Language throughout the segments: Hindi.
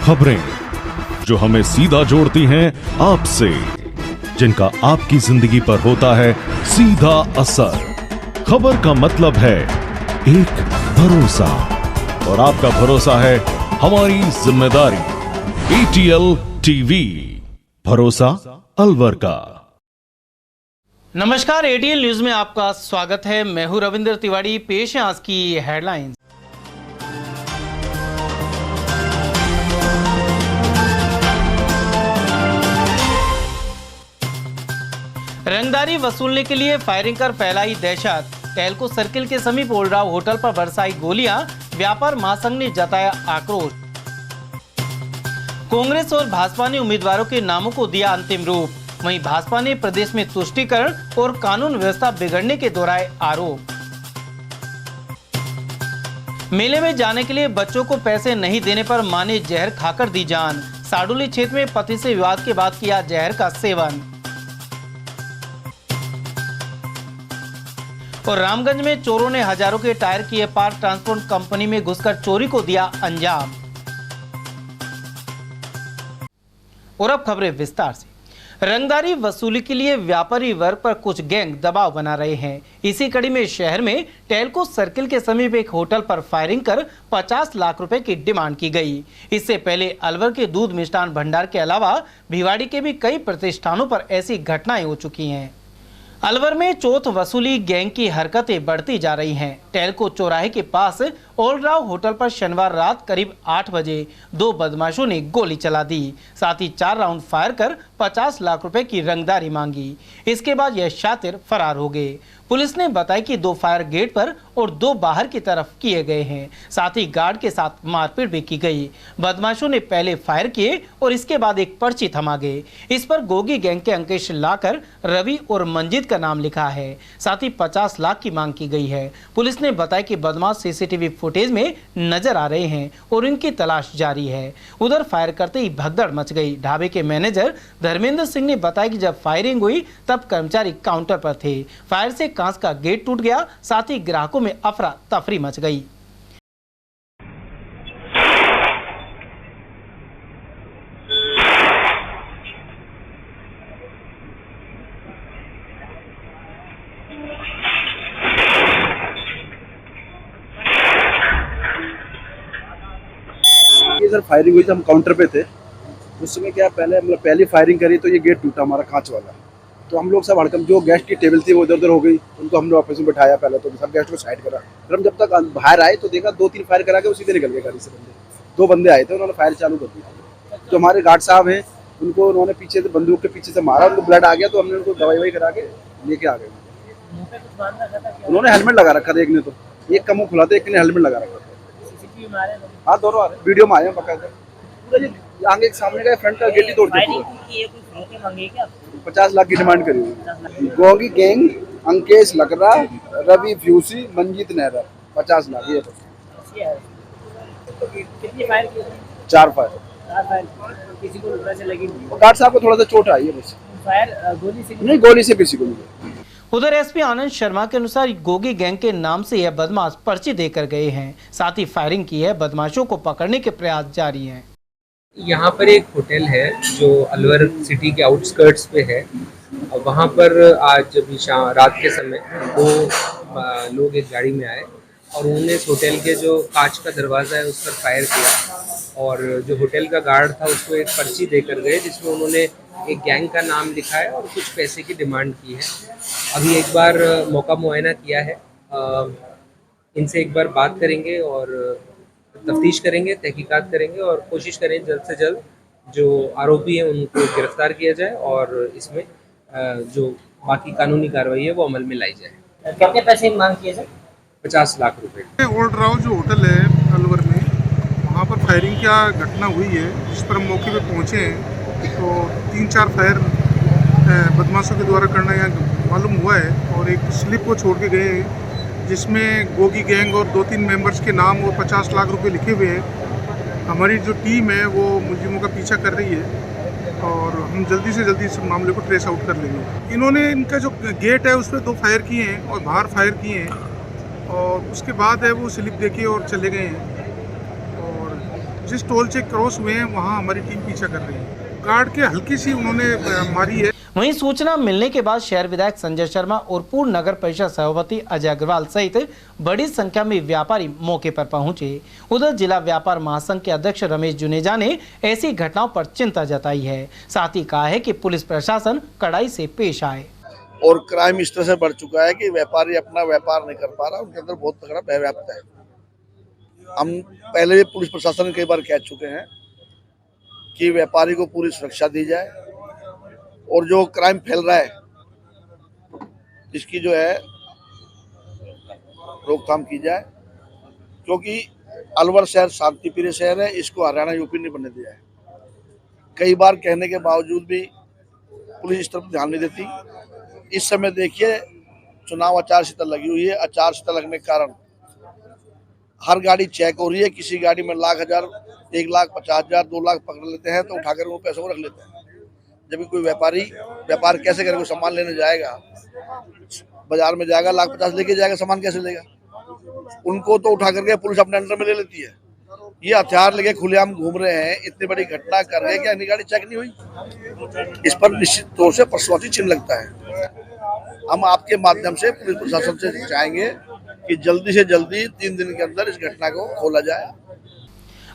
खबरें जो हमें सीधा जोड़ती हैं आपसे, जिनका आपकी जिंदगी पर होता है सीधा असर। खबर का मतलब है एक भरोसा, और आपका भरोसा है हमारी जिम्मेदारी। ATL टीवी, भरोसा अलवर का। नमस्कार, ATL न्यूज में आपका स्वागत है। मैं हूं रविंद्र तिवारी। पेश है आज की हेडलाइंस। रंगदारी वसूलने के लिए फायरिंग कर फैलाई दहशत। टेल्को सर्किल के समीप ओल्डराव होटल पर बरसाई गोलियां, व्यापार महासंघ ने जताया आक्रोश। कांग्रेस और भाजपा ने उम्मीदवारों के नामों को दिया अंतिम रूप। वहीं भाजपा ने प्रदेश में तुष्टीकरण और कानून व्यवस्था बिगड़ने के दोहराए आरोप। मेले में जाने के लिए बच्चों को पैसे नहीं देने पर मां ने जहर खाकर दी जान। साडुली क्षेत्र में पति से विवाद के बाद किया जहर का सेवन। और रामगंज में चोरों ने हजारों के टायर किए पार, ट्रांसपोर्ट कंपनी में घुसकर चोरी को दिया अंजाम। और अब खबरें विस्तार से। रंगदारी वसूली के लिए व्यापारी वर्ग पर कुछ गैंग दबाव बना रहे हैं। इसी कड़ी में शहर में टेल्को सर्किल के समीप एक होटल पर फायरिंग कर 50 लाख रुपए की डिमांड की गई। इससे पहले अलवर के दूध मिष्ठान भंडार के अलावा भिवाड़ी के भी कई प्रतिष्ठानों पर ऐसी घटनाएं हो चुकी हैं। अलवर में चोट वसूली गैंग की हरकतें बढ़ती जा रही हैं। टेल्को चौराहे के पास ओल्डराव होटल पर शनिवार रात करीब 8 बजे दो बदमाशों ने गोली चला दी। साथ ही 4 राउंड फायर कर 50 लाख रुपए की रंगदारी मांगी। इसके बाद यह शातिर फरार हो गए। पुलिस ने बताया कि 2 फायर गेट पर और 2 बाहर की तरफ किए गए हैं। साथ ही गार्ड के साथ मारपीट भी की गई। बदमाशों ने पहले फायर किए और इसके बाद एक पर्ची थमा गए। इस पर गोगी गैंग के अंकेश लाकर रवि और मंजित का नाम लिखा है। साथ ही 50 लाख की मांग की गई है। पुलिस ने बताया कि बदमाश सीसीटीवी फुटेज में नजर आ रहे हैं और इनकी तलाश जारी है। उधर फायर करते ही भगदड़ मच गई। ढाबे के मैनेजर धर्मेंद्र सिंह ने बताया कि जब फायरिंग हुई तब कर्मचारी काउंटर पर थे। फायर से कांच का गेट टूट गया। साथ ही ग्राहकों में अफरा तफरी मच गई। सर फायरिंग हुई तो हम काउंटर पे थे। उस समय क्या पहली फायरिंग करी तो ये गेट टूटा हमारा कांच वाला। तो हम लोग सब हड़कम, जो गेस्ट की टेबल थी वो इधर उधर हो गई। उनको हमने ऑफिस में बैठाया पहले, तो सब गेस्ट को साइड करा। फिर हम जब तक बाहर आए तो देखा 2-3 फायर करा के उसी पे निकल गए गाड़ी से बंदे। 2 बंदे आए थे, उन्होंने फायर चालू कर दिया। जो हमारे गार्ड साहब हैं उनको उन्होंने पीछे से बंदूक के पीछे से मारा, उनको ब्लड आ गया। तो हमने उनको दवाई करा के लेके आ गए। उन्होंने हेलमेट लगा रखा था, एक ने तो एक का मुँह खुला था, एक ने हेलमेट लगा रखा था। हाँ, दोनों आ रहे, वीडियो में आए हैं बकायदा। पूरा आगे सामने का फ्रंट का गेट ही तोड़ दिया। 50 लाख की डिमांड करी हुई। गोगी गैंग, अंकेश लकड़ा, रवि फ्यूसी, मंजीत नेहरा, 50 लाख। ये कितनी फायर की? 4 फायर। किसी को ऊपर से लगी? गार्ड साहब को थोड़ा सा चोट आई है बस। फायर गोली से नहीं, गोली से किसी को नहीं। उधर एसपी आनंद शर्मा के अनुसार गोगी गैंग के नाम से यह बदमाश पर्ची देकर गए हैं। साथ ही फायरिंग की है। बदमाशों को पकड़ने के प्रयास जारी हैं। यहाँ पर एक होटल है जो अलवर सिटी के आउटस्कर्ट्स पे है। वहाँ पर आज अभी रात के समय 2 लोग एक गाड़ी में आए और उन्होंने इस होटल के जो कांच का दरवाज़ा है उस पर फायर किया। और जो होटल का गार्ड था उसको एक पर्ची देकर गए जिसमें उन्होंने एक गैंग का नाम लिखा है और कुछ पैसे की डिमांड की है। अभी एक बार मौका मुआयना किया है, इनसे एक बार बात करेंगे और तफ्तीश करेंगे, तहकीकात करेंगे और कोशिश करें जल्द से जल्द जो आरोपी हैं उनको गिरफ्तार किया जाए और इसमें जो बाकी कानूनी कार्रवाई है वो अमल में लाई जाए। कितने पैसे की मांग की है सर? 50 लाख रुपए। ओल्डराव जो होटल है अलवर में, वहाँ पर फायरिंग क्या घटना हुई है जिस पर हम मौके पे पहुँचे हैं। तो 3-4 फायर बदमाशों के द्वारा करना यहाँ मालूम हुआ है और एक स्लिप को छोड़ के गए हैं जिसमें गोगी गैंग और 2-3 मेंबर्स के नाम और 50 लाख रुपए लिखे हुए हैं। हमारी जो टीम है वो मुलजिमों का पीछा कर रही है और हम जल्दी से जल्दी इस मामले को ट्रेस आउट कर लेंगे। इन्होंने इनका जो गेट है उस पर 2 फायर किए हैं और बाहर फायर किए हैं और उसके बाद है वो स्लिप देके और चले गए हैं। और जिस टोल से क्रॉस हुए हैं वहाँ हमारी टीम पीछा कर रही है। गार्ड के हल्की सी उन्होंने मारी है। वहीं सूचना मिलने के बाद शहर विधायक संजय शर्मा और पूर्व नगर परिषद सभापति अजय अग्रवाल सहित बड़ी संख्या में व्यापारी मौके पर पहुंचे। उधर जिला व्यापार महासंघ के अध्यक्ष रमेश जुनेजा ने ऐसी घटनाओं पर चिंता जताई है। साथ ही कहा है कि पुलिस प्रशासन कड़ाई से पेश आए। और क्राइम इस तरह से बढ़ चुका है कि व्यापारी अपना व्यापार नहीं कर पा रहा, उनके अंदर बहुत तगड़ा भय व्याप्त है। हम पहले भी पुलिस प्रशासन ने कई बार कह चुके हैं कि व्यापारी को पूरी सुरक्षा दी जाए और जो क्राइम फैल रहा है इसकी जो है रोकथाम की जाए, क्योंकि अलवर शहर शांति प्रिय शहर है, इसको हरियाणा यूपी नहीं बनने दिया है। कई बार कहने के बावजूद भी पुलिस इस तरफ ध्यान नहीं देती। इस समय देखिए चुनाव आचार संहिता लगी हुई है, आचार संहिता लगने के कारण हर गाड़ी चेक हो रही है। किसी गाड़ी में लाख हजार 1,50,000 2 लाख पकड़ लेते हैं तो उठाकर वो पैसों को रख लेते हैं। जब कोई व्यापारी व्यापार कैसे करेगा? सामान लेने जाएगा, बाजार में जाएगा, 1,50,000 लेके जाएगा, सामान कैसे लेगा? उनको तो उठा करके पुलिस अपने अंडर में ले लेती है। ये हथियार लेके खुलेआम घूम रहे हैं, इतनी बड़ी घटना कर रहे हैं कि गाड़ी चेक नहीं हुई। इस पर निश्चित तौर से प्रश्नवाची चिन्ह लगता है। हम आपके माध्यम से पुलिस प्रशासन से चाहेंगे कि जल्दी से जल्दी 3 दिन के अंदर इस घटना को खोला जाए।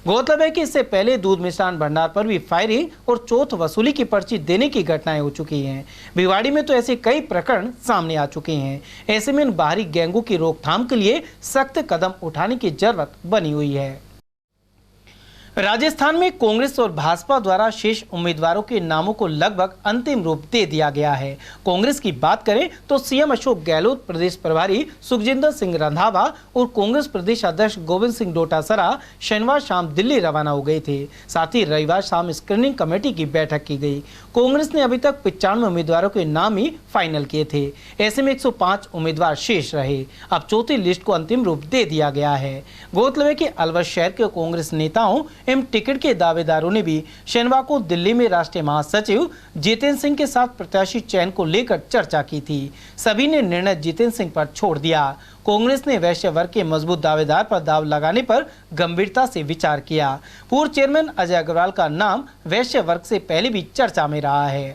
गौरतलब है कि इससे पहले दूध मिष्ठान भंडार पर भी फायरिंग और चौथ वसूली की पर्ची देने की घटनाएं हो चुकी हैं। भिवाड़ी में तो ऐसे कई प्रकरण सामने आ चुके हैं। ऐसे में इन बाहरी गैंगों की रोकथाम के लिए सख्त कदम उठाने की जरूरत बनी हुई है। राजस्थान में कांग्रेस और भाजपा द्वारा शेष उम्मीदवारों के नामों को लगभग अंतिम रूप दे दिया गया है। कांग्रेस की बात करें तो सीएम अशोक गहलोत, प्रदेश प्रभारी सुखजिंदर सिंह रंधावा और कांग्रेस प्रदेश अध्यक्ष गोविंद सिंह डोटासरा शनिवार शाम दिल्ली रवाना हो गए थे। साथ ही रविवार शाम स्क्रीनिंग कमेटी की बैठक की गई। कांग्रेस ने अभी तक 95 उम्मीदवारों के नाम ही फाइनल किए थे। ऐसे में 105 उम्मीदवार शेष रहे। अब चौथी लिस्ट को अंतिम रूप दे दिया गया है। गौरतलब है कि अलवर शहर के कांग्रेस नेताओं एवं टिकट के दावेदारों ने भी शनिवार को दिल्ली में राष्ट्रीय महासचिव जितेंद्र सिंह के साथ प्रत्याशी चयन को लेकर चर्चा की थी। सभी ने निर्णय जितेंद्र सिंह पर छोड़ दिया। कांग्रेस ने वैश्य वर्ग के मजबूत दावेदार पर दाव लगाने पर गंभीरता से विचार किया। पूर्व चेयरमैन अजय अग्रवाल का नाम वैश्य वर्ग से पहले भी चर्चा में रहा है।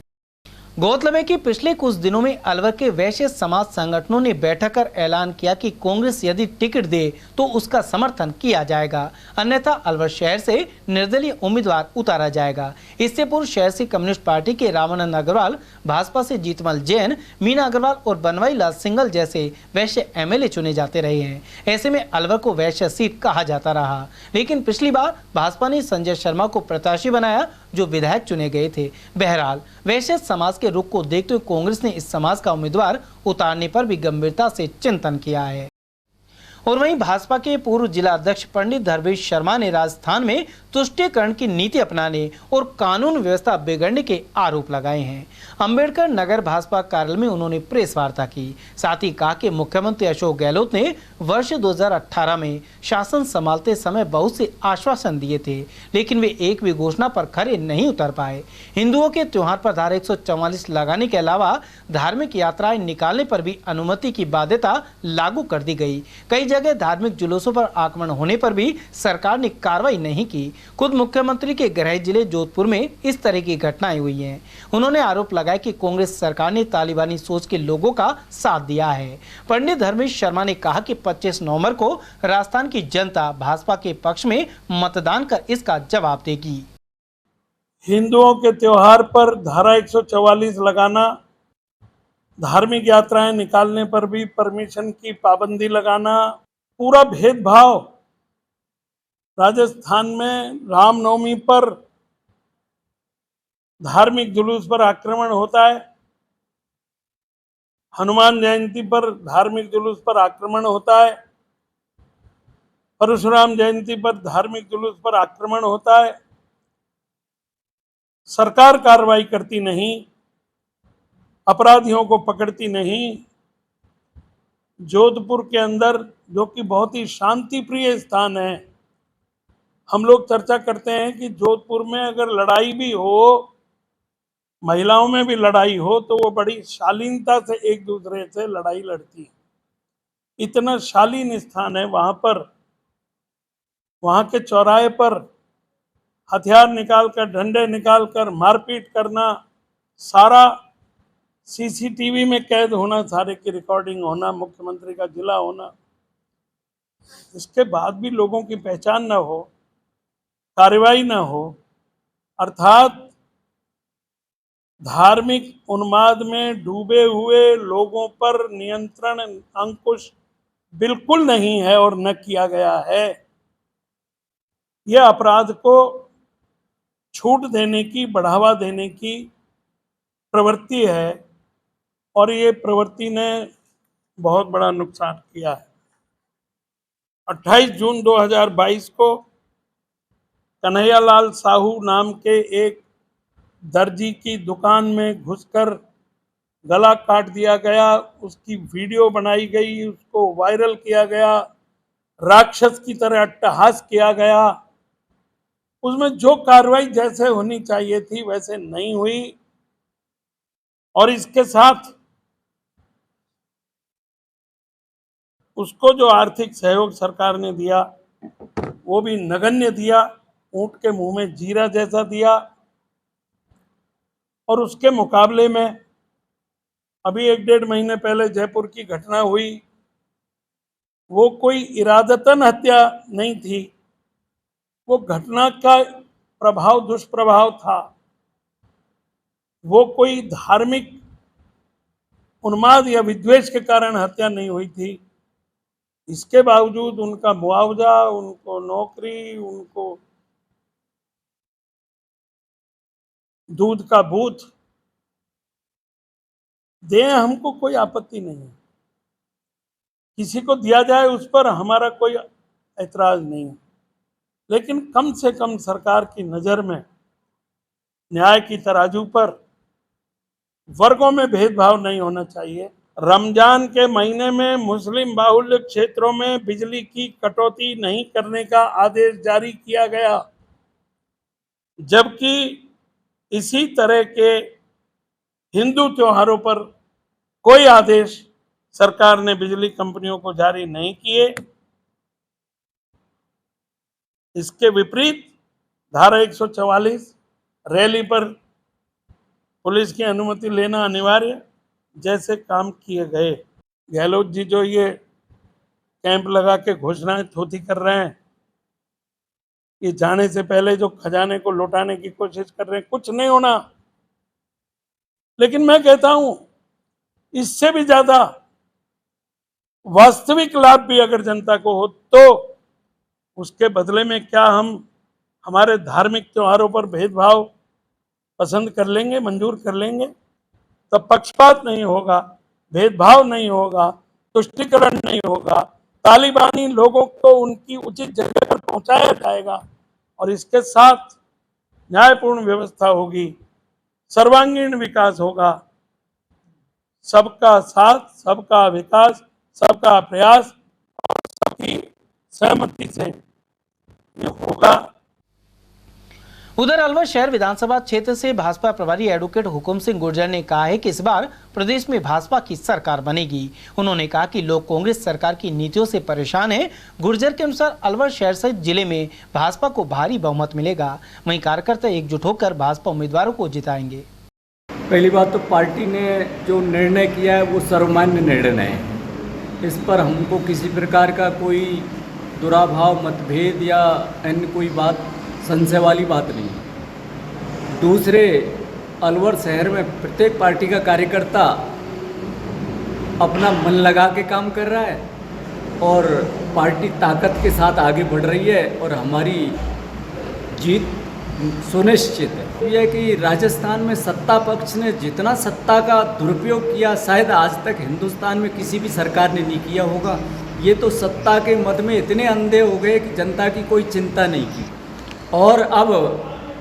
गौरतलब है कि पिछले कुछ दिनों में अलवर के वैश्य समाज संगठनों ने बैठक कर ऐलान किया कि कांग्रेस यदि टिकट दे तो उसका समर्थन किया जाएगा, अन्यथा अलवर शहर से निर्दलीय उम्मीदवार उतारा जाएगा। इससे पूर्व शहर से कम्युनिस्ट पार्टी के रामानंद अग्रवाल, भाजपा से जीतमल जैन, मीना अग्रवाल और बनवाई लाल सिंगल जैसे वैश्य एमएलए चुने जाते रहे हैं। ऐसे में अलवर को वैश्य सीट कहा जाता रहा, लेकिन पिछली बार भाजपा ने संजय शर्मा को प्रत्याशी बनाया जो विधायक चुने गए थे। बहरहाल वैश्य समाज के रुख को देखते हुए कांग्रेस ने इस समाज का उम्मीदवार उतारने पर भी गंभीरता से चिंतन किया है। और वहीं भाजपा के पूर्व जिला अध्यक्ष पंडित धर्मेश शर्मा ने राजस्थान में तुष्टीकरण की नीति अपनाने और कानून व्यवस्था बिगड़ने के आरोप लगाए हैं। अंबेडकर नगर भाजपा कार्यालय में उन्होंने प्रेस वार्ता की। साथ ही कहा कि मुख्यमंत्री अशोक गहलोत ने वर्ष 2018 में शासन संभालते समय बहुत से आश्वासन दिए थे, लेकिन वे एक भी घोषणा पर खरे नहीं उतर पाए। हिंदुओं के त्योहार पर धारा 144 लगाने के अलावा धार्मिक यात्राएं निकालने पर भी अनुमति की बाध्यता लागू कर दी गई। कई जगह धार्मिक जुलूसों पर आक्रमण होने पर भी सरकार ने कार्रवाई नहीं की। खुद मुख्यमंत्री के गृह जिले जोधपुर में इस तरह की घटनाएं हुई हैं। उन्होंने आरोप लगाया कि कांग्रेस सरकार ने तालिबानी सोच के लोगों का साथ दिया है। पंडित धर्मेश शर्मा ने कहा कि 25 नवंबर को राजस्थान की जनता भाजपा के पक्ष में मतदान कर इसका जवाब देगी। हिंदुओं के त्योहार पर धारा 144 लगाना, धार्मिक यात्राएं निकालने पर भी परमिशन की पाबंदी लगाना, पूरा भेदभाव। राजस्थान में रामनवमी पर धार्मिक जुलूस पर आक्रमण होता है, हनुमान जयंती पर धार्मिक जुलूस पर आक्रमण होता है, परशुराम जयंती पर धार्मिक जुलूस पर आक्रमण होता है। सरकार कार्रवाई करती नहीं, अपराधियों को पकड़ती नहीं। जोधपुर के अंदर, जो कि बहुत ही शांति प्रिय स्थान है, हम लोग चर्चा करते हैं कि जोधपुर में अगर लड़ाई भी हो, महिलाओं में भी लड़ाई हो, तो वो बड़ी शालीनता से एक दूसरे से लड़ाई लड़ती है। इतना शालीन स्थान है वहां पर। वहां के चौराहे पर हथियार निकालकर, डंडे निकालकर मारपीट करना, सारा सीसीटीवी में कैद होना, सारे की रिकॉर्डिंग होना, मुख्यमंत्री का जिला होना, इसके बाद भी लोगों की पहचान न हो, कार्रवाई न हो, अर्थात धार्मिक उन्माद में डूबे हुए लोगों पर नियंत्रण अंकुश बिल्कुल नहीं है और न किया गया है। यह अपराध को छूट देने की, बढ़ावा देने की प्रवृत्ति है और ये प्रवृत्ति ने बहुत बड़ा नुकसान किया है। 28 जून 2022 को कन्हैयालाल साहू नाम के एक दर्जी की दुकान में घुसकर गला काट दिया गया, उसकी वीडियो बनाई गई, उसको वायरल किया गया, राक्षस की तरह अट्टहास किया गया। उसमें जो कार्रवाई जैसे होनी चाहिए थी वैसे नहीं हुई और इसके साथ उसको जो आर्थिक सहयोग सरकार ने दिया वो भी नगण्य दिया, ऊंट के मुंह में जीरा जैसा दिया। और उसके मुकाबले में अभी 1-1.5 महीने पहले जयपुर की घटना हुई, वो कोई इरादतन हत्या नहीं थी, वो घटना का प्रभाव, दुष्प्रभाव था। वो कोई धार्मिक उन्माद या विद्वेष के कारण हत्या नहीं हुई थी। इसके बावजूद उनका मुआवजा, उनको नौकरी, उनको दूध का बूथ दें, हमको कोई आपत्ति नहीं है। किसी को दिया जाए उस पर हमारा कोई ऐतराज नहीं है, लेकिन कम से कम सरकार की नज़र में न्याय की तराजू पर वर्गों में भेदभाव नहीं होना चाहिए। रमजान के महीने में मुस्लिम बाहुल्य क्षेत्रों में बिजली की कटौती नहीं करने का आदेश जारी किया गया, जबकि इसी तरह के हिंदू त्योहारों पर कोई आदेश सरकार ने बिजली कंपनियों को जारी नहीं किए। इसके विपरीत धारा 144 रैली पर पुलिस की अनुमति लेना अनिवार्य जैसे काम किए गए। गहलोत जी जो ये कैंप लगा के घोषणाएं थोथी कर रहे हैं, ये जाने से पहले जो खजाने को लौटाने की कोशिश कर रहे हैं, कुछ नहीं होना। लेकिन मैं कहता हूं इससे भी ज्यादा वास्तविक लाभ भी अगर जनता को हो तो उसके बदले में क्या हम हमारे धार्मिक त्योहारों पर भेदभाव पसंद कर लेंगे, मंजूर कर लेंगे? तब पक्षपात नहीं होगा, भेदभाव नहीं होगा, तुष्टीकरण नहीं होगा, तालिबानी लोगों को उनकी उचित जगह पर पहुंचाया जाएगा और इसके साथ न्यायपूर्ण व्यवस्था होगी, सर्वांगीण विकास होगा। सबका साथ, सबका विकास, सबका प्रयास और सबकी सहमति से ये होगा। उधर अलवर शहर विधानसभा क्षेत्र से भाजपा प्रभारी एडवोकेट हुकुम सिंह गुर्जर ने कहा है कि इस बार प्रदेश में भाजपा की सरकार बनेगी। उन्होंने कहा कि लोग कांग्रेस सरकार की नीतियों से परेशान हैं। गुर्जर के अनुसार अलवर शहर सहित जिले में भाजपा को भारी बहुमत मिलेगा। वहीं कार्यकर्ता एकजुट होकर भाजपा उम्मीदवारों को जिताएंगे। पहली बात तो पार्टी ने जो निर्णय किया है वो सर्वमान्य निर्णय है। इस पर हमको किसी प्रकार का कोई दुराभाव, मतभेद या अन्य कोई बात, संशय वाली बात नहीं। दूसरे, अलवर शहर में प्रत्येक पार्टी का कार्यकर्ता अपना मन लगा के काम कर रहा है और पार्टी ताकत के साथ आगे बढ़ रही है और हमारी जीत सुनिश्चित है। यह कि राजस्थान में सत्ता पक्ष ने जितना सत्ता का दुरुपयोग किया शायद आज तक हिंदुस्तान में किसी भी सरकार ने नहीं किया होगा। ये तो सत्ता के मद में इतने अंधे हो गए कि जनता की कोई चिंता नहीं की और अब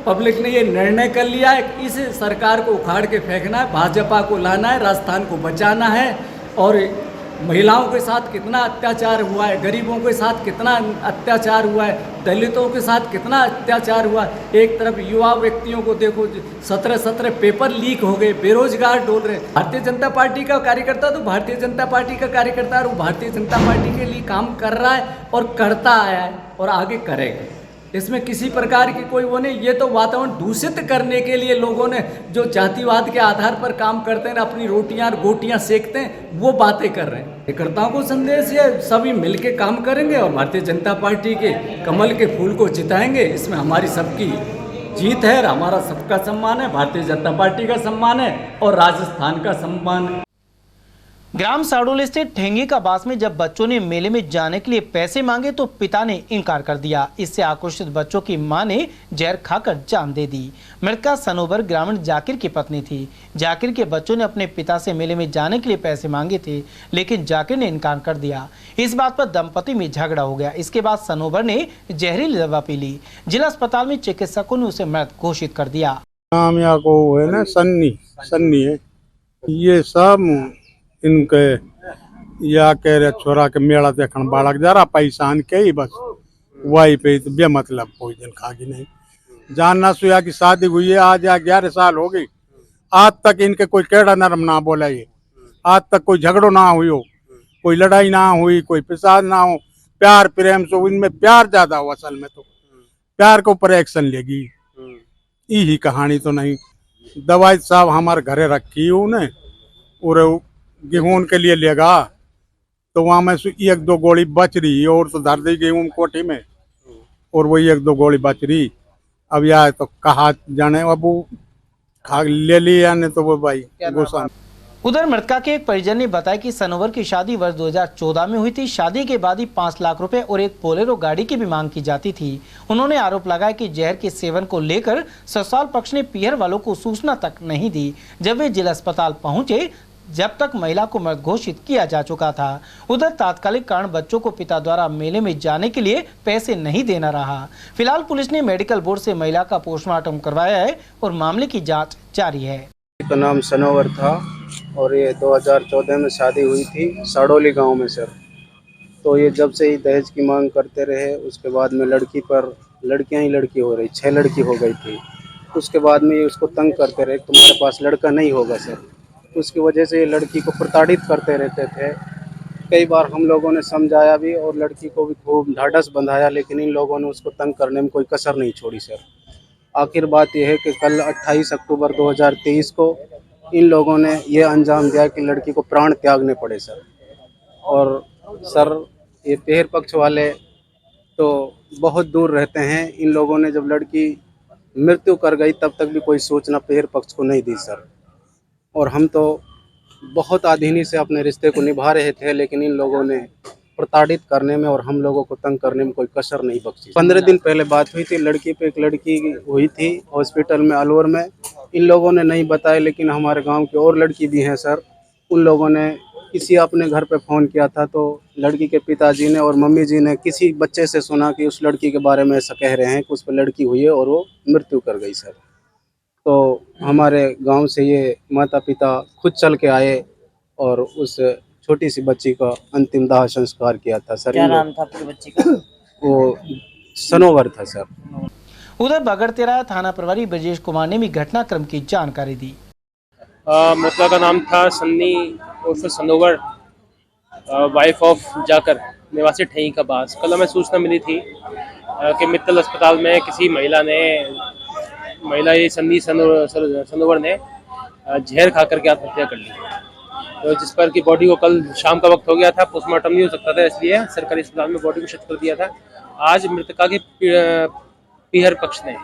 पब्लिक ने ये निर्णय कर लिया है कि इस सरकार को उखाड़ के फेंकना है, भाजपा को लाना है, राजस्थान को बचाना है। और महिलाओं के साथ कितना अत्याचार हुआ है, गरीबों के साथ कितना अत्याचार हुआ है, दलितों के साथ कितना अत्याचार हुआ है। एक तरफ युवा व्यक्तियों को देखो, 17 पेपर लीक हो गए, बेरोजगार डोल रहे। भारतीय जनता पार्टी का कार्यकर्ता तो भारतीय जनता पार्टी का कार्यकर्ता और वो भारतीय जनता पार्टी के लिए काम कर रहा है और करता आया है और आगे करेगा। इसमें किसी प्रकार की कोई वो नहीं, ये तो वातावरण दूषित करने के लिए लोगों ने जो जातिवाद के आधार पर काम करते हैं, अपनी रोटियां और गोटियां सेकते हैं, वो बातें कर रहे हैं। कार्यकर्ताओं को संदेश है, सभी मिलके काम करेंगे और भारतीय जनता पार्टी के कमल के फूल को जिताएंगे। इसमें हमारी सबकी जीत है, हमारा सबका सम्मान है, भारतीय जनता पार्टी का सम्मान है और राजस्थान का सम्मान है। ग्राम साडोल स्थित ठेंगी का बास में जब बच्चों ने मेले में जाने के लिए पैसे मांगे तो पिता ने इनकार कर दिया। इससे आक्रोशित बच्चों की मां ने जहर खाकर जान दे दी। मृतका सनोबर ग्रामीण जाकिर की पत्नी थी। जाकिर के बच्चों ने अपने पिता से मेले में जाने के लिए पैसे मांगे थे, लेकिन जाकिर ने इनकार कर दिया। इस बात पर दंपति में झगड़ा हो गया। इसके बाद सनोबर ने जहरीली दवा पी ली। जिला अस्पताल में चिकित्सकों ने उसे मृत घोषित कर दिया। नाम या को है ना सन्नी है, ये सब इनके या कह रहे छोरा के मेला देखने बालक जा रहा पैसा के ही बस वही पे तो बेमतलब कोई दिन खागी नहीं। जानना सुया की शादी हुई है आज या 11 साल हो गई, आज तक इनके कोई केड़ा नरम ना बोला, ये आज तक कोई झगड़ो ना हुई हो, कोई लड़ाई ना हुई, कोई पिसाद ना हो, प्यार प्रेम से। इनमें प्यार ज्यादा हो, असल में तो प्यार के ऊपर एक्शन लेगी, यही कहानी तो नहीं। दवाई साहब हमारे घरे रखी उन्हें और गेहूं के लिए लेगा तो वहां में 1-2 गोली बच रही और तो धर दी गेहूं कोठी में और वही 1-2 गोली बच रही। अब यह तो कहा जाने अब खा ले ली या नहीं तो वो भाई गुस्सा। उधर मृतका के एक परिजन ने बताया कि सनोवर की शादी वर्ष 2014 में हुई थी। शादी के बाद ही 5 लाख रुपए और एक बोलेरो गाड़ी की भी मांग की जाती थी। उन्होंने आरोप लगाया कि जहर के सेवन को लेकर ससुराल पक्ष ने पीहर वालों को सूचना तक नहीं दी। जब वे जिला अस्पताल पहुंचे जब तक महिला को मृत घोषित किया जा चुका था। उधर तात्कालिक कारण बच्चों को पिता द्वारा मेले में जाने के लिए पैसे नहीं देना रहा। फिलहाल पुलिस ने मेडिकल बोर्ड से महिला का पोस्टमार्टम करवाया है और मामले की जांच जारी है। का नाम सनोवर था और ये 2014 में शादी हुई थी साडोली गांव में सर। तो ये जब से ही दहेज की मांग करते रहे, उसके बाद में लड़की पर लड़कियां ही लड़की हो रही, 6 लड़की हो गई थी। उसके बाद में ये उसको तंग करते रहे, तुम्हारे पास लड़का नहीं होगा सर। उसकी वजह से ये लड़की को प्रताड़ित करते रहते थे। कई बार हम लोगों ने समझाया भी और लड़की को भी खूब ढाढ़स बंधाया, लेकिन इन लोगों ने उसको तंग करने में कोई कसर नहीं छोड़ी सर। आखिर बात यह है कि कल 28 अक्टूबर 2023 को इन लोगों ने ये अंजाम दिया कि लड़की को प्राण त्यागने पड़े सर। और सर ये पीहर पक्ष वाले तो बहुत दूर रहते हैं। इन लोगों ने जब लड़की मृत्यु कर गई तब तक भी कोई सूचना पीहर पक्ष को नहीं दी सर। और हम तो बहुत आधीनी से अपने रिश्ते को निभा रहे थे, लेकिन इन लोगों ने प्रताड़ित करने में और हम लोगों को तंग करने में कोई कसर नहीं बख्शी। 15 दिन पहले बात हुई थी लड़की पे, एक लड़की हुई थी हॉस्पिटल में अलवर में। इन लोगों ने नहीं बताया, लेकिन हमारे गांव की और लड़की भी हैं सर। उन लोगों ने किसी अपने घर पे फ़ोन किया था तो लड़की के पिताजी ने और मम्मी जी ने किसी बच्चे से सुना कि उस लड़की के बारे में ऐसा कह रहे हैं कि उस पर लड़की हुई है और वो मृत्यु कर गई सर। तो हमारे गांव से ये माता पिता खुद चल के आए और उस छोटी सी बच्ची का अंतिम दाह संस्कार किया था सर। क्या नाम था आपकी बच्ची का? वो सनोवर था सर। उधर बगड़तेरा थाना प्रभारी ब्रजेश कुमार ने भी घटनाक्रम की जानकारी दी। मुतला का नाम था सन्नी उर्फ सनोवर, वाइफ ऑफ जाकर, निवासी ठेंगी का बास। कल हमें सूचना मिली थी कि मित्तल अस्पताल में किसी महिला ये सन्नी सनोवर ने जहर खा करके आत्महत्या कर ली। तो जिस पर की बॉडी को कल शाम का वक्त हो गया था, पोस्टमार्टम नहीं हो सकता था, इसलिए सरकारी अस्पताल में बॉडी को शिफ्ट कर दिया था। आज मृतका के पीहर पक्ष ने,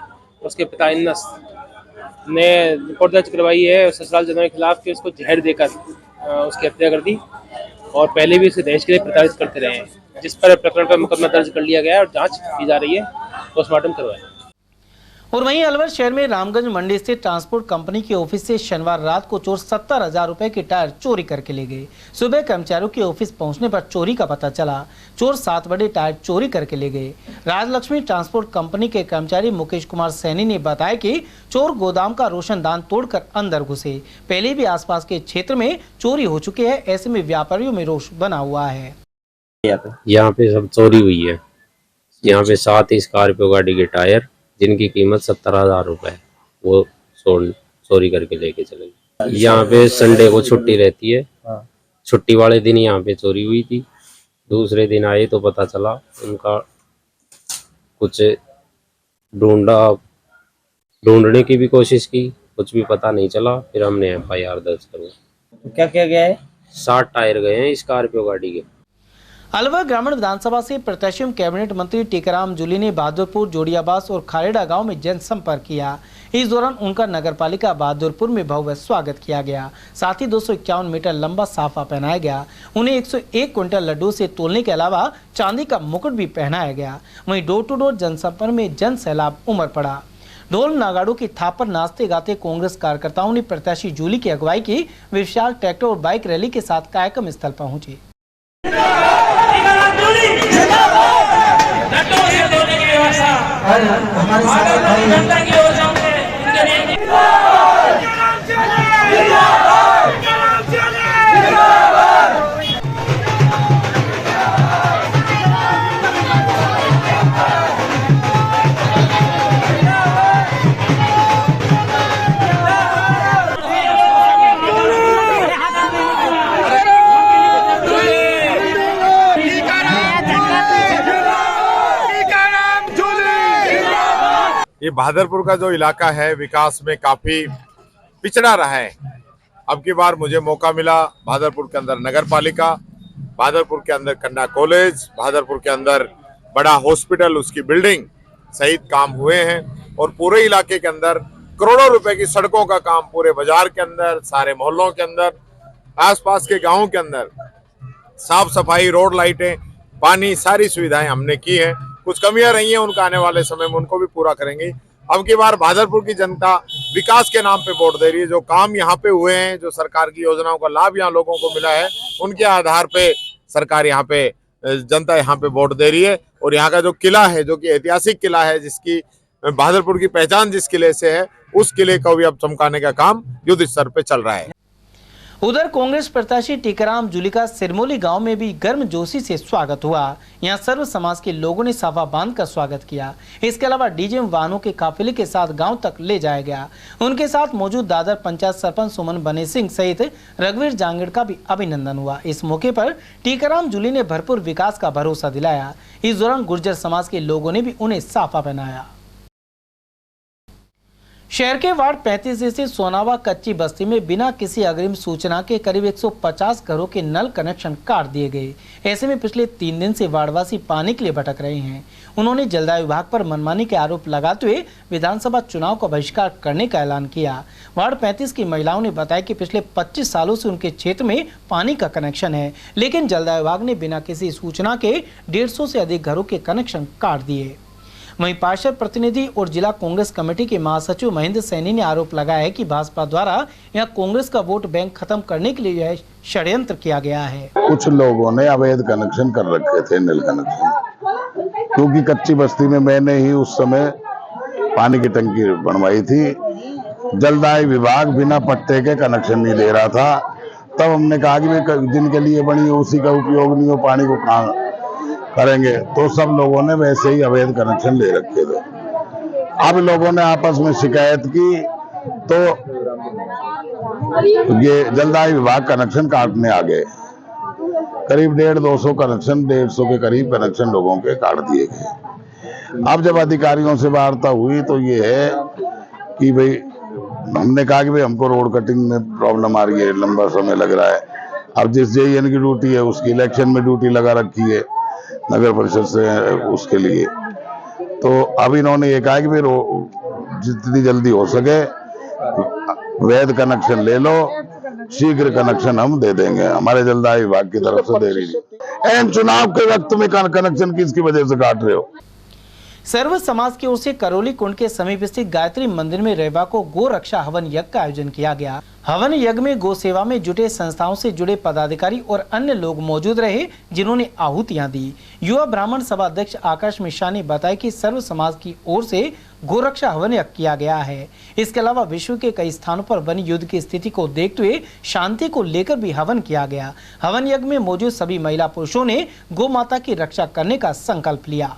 उसके पिता इन्नस ने रिपोर्ट दर्ज करवाई है ससुराल जनों के खिलाफ कि उसको जहर देकर उसकी हत्या कर दी और पहले भी उसे दहेज के लिए प्रताड़ित करते रहे हैं, जिस पर प्रकरण पर मुकदमा दर्ज कर लिया गया है और जांच की जा रही है, पोस्टमार्टम करवाया। और वहीं अलवर शहर में रामगंज मंडी स्थित ट्रांसपोर्ट कंपनी के ऑफिस से शनिवार रात को चोर 70,000 रुपए के टायर चोरी करके ले गए। सुबह कर्मचारियों के ऑफिस पहुंचने पर चोरी का पता चला। चोर 7 बड़े टायर चोरी करके ले गए। राजलक्ष्मी ट्रांसपोर्ट कंपनी के कर्मचारी मुकेश कुमार सैनी ने बताया कि चोर गोदाम का रोशनदान तोड़कर अंदर घुसे। पहले भी आसपास के क्षेत्र में चोरी हो चुकी है, ऐसे में व्यापारियों में रोष बना हुआ है। यहाँ पे सब चोरी हुई है। यहाँ पे 7 स्कॉर्पियो गाड़ी के टायर जिनकी कीमत 70,000 रुपए है, वो चोरी करके लेके चले गए। यहाँ पे संडे को छुट्टी रहती है, छुट्टी वाले दिन यहाँ पे चोरी हुई थी। दूसरे दिन आए तो पता चला उनका कुछ ढूंढने की भी कोशिश की, कुछ भी पता नहीं चला। फिर हमने FIR दर्ज करवाई। क्या क्या गया है? 60 टायर गए हैं स्कॉर्पियो गाड़ी के। अलवर ग्रामीण विधानसभा से प्रत्याशी कैबिनेट मंत्री टीकाराम जूली ने बहादुरपुर, जोड़ियाबास और खारेड़ा गांव में जनसंपर्क किया। इस दौरान उनका नगरपालिका बहादुरपुर में भव्य स्वागत किया गया। साथ ही 251 मीटर लंबा साफा पहनाया गया। उन्हें 101 क्विंटल लड्डू से तोलने के अलावा चांदी का मुकुट भी पहनाया गया। वहीं डोर टू डोर जनसंपर्क में जन सैलाब उमड़ पड़ा। ढोल नागाड़ों की थाप पर नाचते गाते कांग्रेस कार्यकर्ताओं ने प्रत्याशी जूली की अगुवाई की विशाल ट्रैक्टर और बाइक रैली के साथ कार्यक्रम स्थल पहुंचे। ये बहादुरपुर का जो इलाका है विकास में काफी पिछड़ा रहा है। अब की बार मुझे मौका मिला बहादुरपुर के अंदर नगर पालिका, बहादुरपुर के अंदर कन्या कॉलेज, बहादुरपुर के अंदर बड़ा हॉस्पिटल, उसकी बिल्डिंग सहित काम हुए हैं और पूरे इलाके के अंदर करोड़ों रुपए की सड़कों का काम पूरे बाजार के अंदर, सारे मोहल्लों के अंदर, आसपास के गांवों के अंदर साफ सफाई, रोड लाइटें, पानी, सारी सुविधाएं हमने की हैं। कुछ कमियां रही हैं, उनका आने वाले समय में उनको भी पूरा करेंगे। अब की बार बहादुरपुर की जनता विकास के नाम पे वोट दे रही है। जो काम यहाँ पे हुए हैं, जो सरकार की योजनाओं का लाभ यहाँ लोगों को मिला है, उनके आधार पे सरकार यहाँ पे, जनता यहाँ पे वोट दे रही है। और यहाँ का जो किला है, जो कि ऐतिहासिक किला है, जिसकी बहादुरपुर की पहचान जिस किले से है, उस किले को भी अब चमकाने का काम युद्ध स्तर पे चल रहा है। उधर कांग्रेस प्रत्याशी टीकाराम जूली का सिरमौली गांव में भी गर्मजोशी से स्वागत हुआ। यहां सर्व समाज के लोगों ने साफा बांधकर स्वागत किया। इसके अलावा डीजे वाहनों के काफिले के साथ गांव तक ले जाया गया। उनके साथ मौजूद दादर पंचायत सरपंच सुमन बने सिंह सहित रघुवीर जांगड़ का भी अभिनंदन हुआ। इस मौके पर टीकाराम जूली ने भरपूर विकास का भरोसा दिलाया। इस दौरान गुर्जर समाज के लोगों ने भी उन्हें साफा पहनाया। शहर के वार्ड 35 स्थित सोनावा कच्ची बस्ती में बिना किसी अग्रिम सूचना के करीब 150 घरों के नल कनेक्शन काट दिए गए। ऐसे में पिछले 3 दिन से वार्डवासी पानी के लिए भटक रहे हैं। उन्होंने जलदाय विभाग पर मनमानी के आरोप लगाते हुए विधानसभा चुनाव का बहिष्कार करने का ऐलान किया। वार्ड 35 की महिलाओं ने बताया कि पिछले 25 सालों से उनके क्षेत्र में पानी का कनेक्शन है, लेकिन जलदाय विभाग ने बिना किसी सूचना के 150 से अधिक घरों के कनेक्शन काट दिए। वहीं पार्षद प्रतिनिधि और जिला कांग्रेस कमेटी के महासचिव महेंद्र सैनी ने आरोप लगाया है कि भाजपा द्वारा यहां कांग्रेस का वोट बैंक खत्म करने के लिए यह षड्यंत्र किया गया है। कुछ लोगों ने अवैध कनेक्शन कर रखे थे, नल कनेक्शन, क्योंकि कच्ची बस्ती में मैंने ही उस समय पानी की टंकी बनवाई थी। जलदाय विभाग बिना पट्टे के कनेक्शन नहीं दे रहा था। तब हमने कहा कि जिनके लिए बनी हो उसी का उपयोग नहीं हो, पानी को कहाँ करेंगे। तो सब लोगों ने वैसे ही अवैध कनेक्शन ले रखे थे। अब लोगों ने आपस में शिकायत की तो ये जलदाय विभाग कनेक्शन काटने आ गए। करीब 150 कनेक्शन, 150 के करीब कनेक्शन लोगों के काट दिए गए। अब जब अधिकारियों से वार्ता हुई तो ये है कि भाई, हमने कहा कि भाई हमको रोड कटिंग में प्रॉब्लम आ रही है, लंबा समय लग रहा है। अब जिस JN की ड्यूटी है उसकी इलेक्शन में ड्यूटी लगा रखी है नगर परिषद से, उसके लिए। तो अब इन्होंने ये कहा कि भाई जितनी जल्दी हो सके वैध कनेक्शन ले लो, शीघ्र कनेक्शन हम दे देंगे। हमारे जलदाय विभाग की तरफ से दे रही है। चुनाव के वक्त में कनेक्शन किसकी वजह से काट रहे हो? सर्व समाज की ओर से करौली कुंड के समीप स्थित गायत्री मंदिर में रविवार को गो रक्षा हवन यज्ञ का आयोजन किया गया। हवन यज्ञ में गो सेवा में जुटे संस्थाओं से जुड़े पदाधिकारी और अन्य लोग मौजूद रहे, जिन्होंने आहुतियां दी। युवा ब्राह्मण सभा अध्यक्ष आकाश मिश्रा ने बताया कि सर्व समाज की ओर से गोरक्षा हवन यज्ञ किया गया है। इसके अलावा विश्व के कई स्थानों पर वन युद्ध की स्थिति को देखते हुए शांति को लेकर भी हवन किया गया। हवन यज्ञ में मौजूद सभी महिला पुरुषों ने गौ माता की रक्षा करने का संकल्प लिया।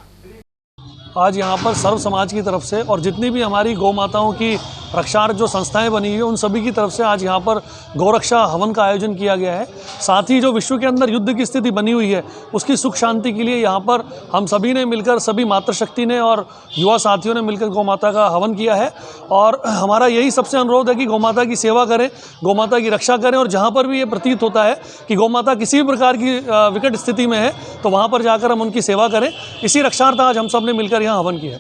आज यहाँ पर सर्व समाज की तरफ से और जितनी भी हमारी गौ माताओं की रक्षार्थ जो संस्थाएं बनी हुई है उन सभी की तरफ से आज यहाँ पर गौरक्षा हवन का आयोजन किया गया है। साथ ही जो विश्व के अंदर युद्ध की स्थिति बनी हुई है उसकी सुख शांति के लिए यहाँ पर हम सभी ने मिलकर, सभी मातृशक्ति ने और युवा साथियों ने मिलकर गौ माता का हवन किया है। और हमारा यही सबसे अनुरोध है कि गौ माता की सेवा करें, गौ माता की रक्षा करें, और जहाँ पर भी ये प्रतीत होता है कि गौ माता किसी भी प्रकार की विकट स्थिति में है तो वहाँ पर जाकर हम उनकी सेवा करें। इसी रक्षार्थ आज हम सब ने मिलकर यहाँ हवन किया।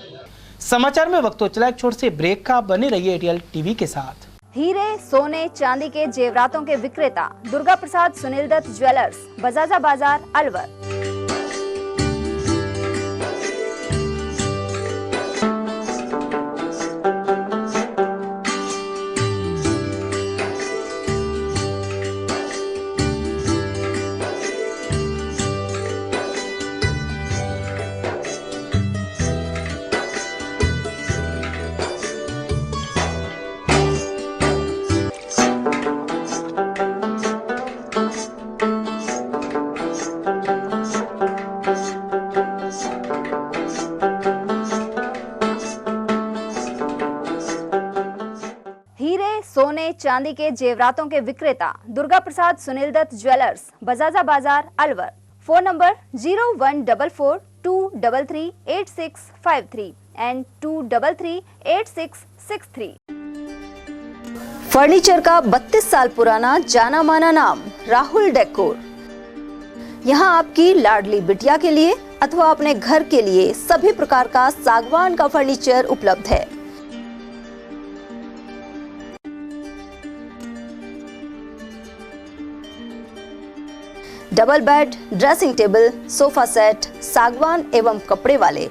समाचार में वक्त हो चला एक छोटे से ब्रेक का, बने रहिए एटीएल टीवी के साथ। हीरे, सोने, चांदी के जेवरातों के विक्रेता दुर्गा प्रसाद सुनील दत्त ज्वेलर्स, बजाजा बाजार, अलवर। सोने चांदी के जेवरातों के विक्रेता दुर्गा प्रसाद सुनील दत्त ज्वेलर्स, बजाजा बाजार, Alwar. Phone number 0144233863 and 2338663। Furniture का 32 साल पुराना जाना माना नाम राहुल डेकोर। यहाँ आपकी लाडली बिटिया के लिए अथवा अपने घर के लिए सभी प्रकार का सागवान का फर्नीचर उपलब्ध है। Double bed, dressing table, sofa set सागवान एवं कपड़े वाले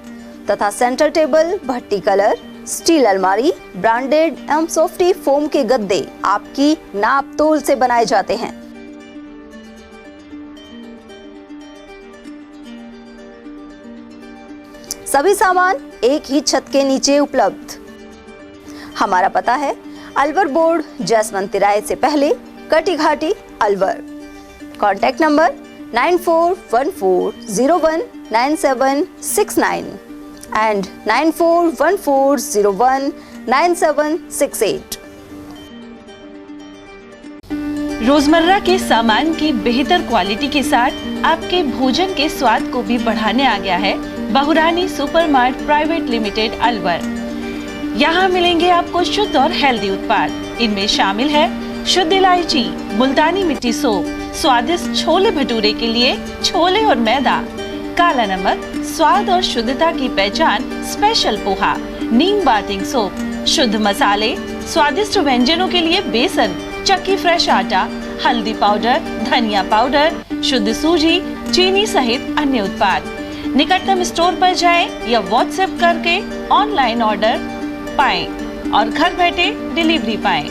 तथा सेंटर टेबल, भट्टी कलर, स्टील अलमारी, ब्रांडेड एवं सॉफ्टी फोम के गद्दे आपकी नाप तोल से बनाए जाते हैं। सभी सामान एक ही छत के नीचे उपलब्ध। हमारा पता है अलवर बोर्ड, जसवंत तिराहे से पहले, कटी घाटी, अलवर। Contact number 9414019769 and 9414019768। रोजमर्रा के सामान की बेहतर क्वालिटी के साथ आपके भोजन के स्वाद को भी बढ़ाने आ गया है बहुरानी सुपरमार्ट प्राइवेट लिमिटेड, अलवर। यहाँ मिलेंगे आपको शुद्ध और हेल्दी उत्पाद। इनमें शामिल है शुद्ध इलायची, मुल्तानी मिट्टी सोप, स्वादिष्ट छोले भटूरे के लिए छोले और मैदा, काला नमक, स्वाद और शुद्धता की पहचान स्पेशल पोहा, नीम बाथिंग सोप, शुद्ध मसाले, स्वादिष्ट व्यंजनों के लिए बेसन, चक्की फ्रेश आटा, हल्दी पाउडर, धनिया पाउडर, शुद्ध सूजी, चीनी सहित अन्य उत्पाद। निकटतम स्टोर पर जाएं या व्हाट्सएप करके ऑनलाइन ऑर्डर पाएं और घर बैठे डिलीवरी पाएं।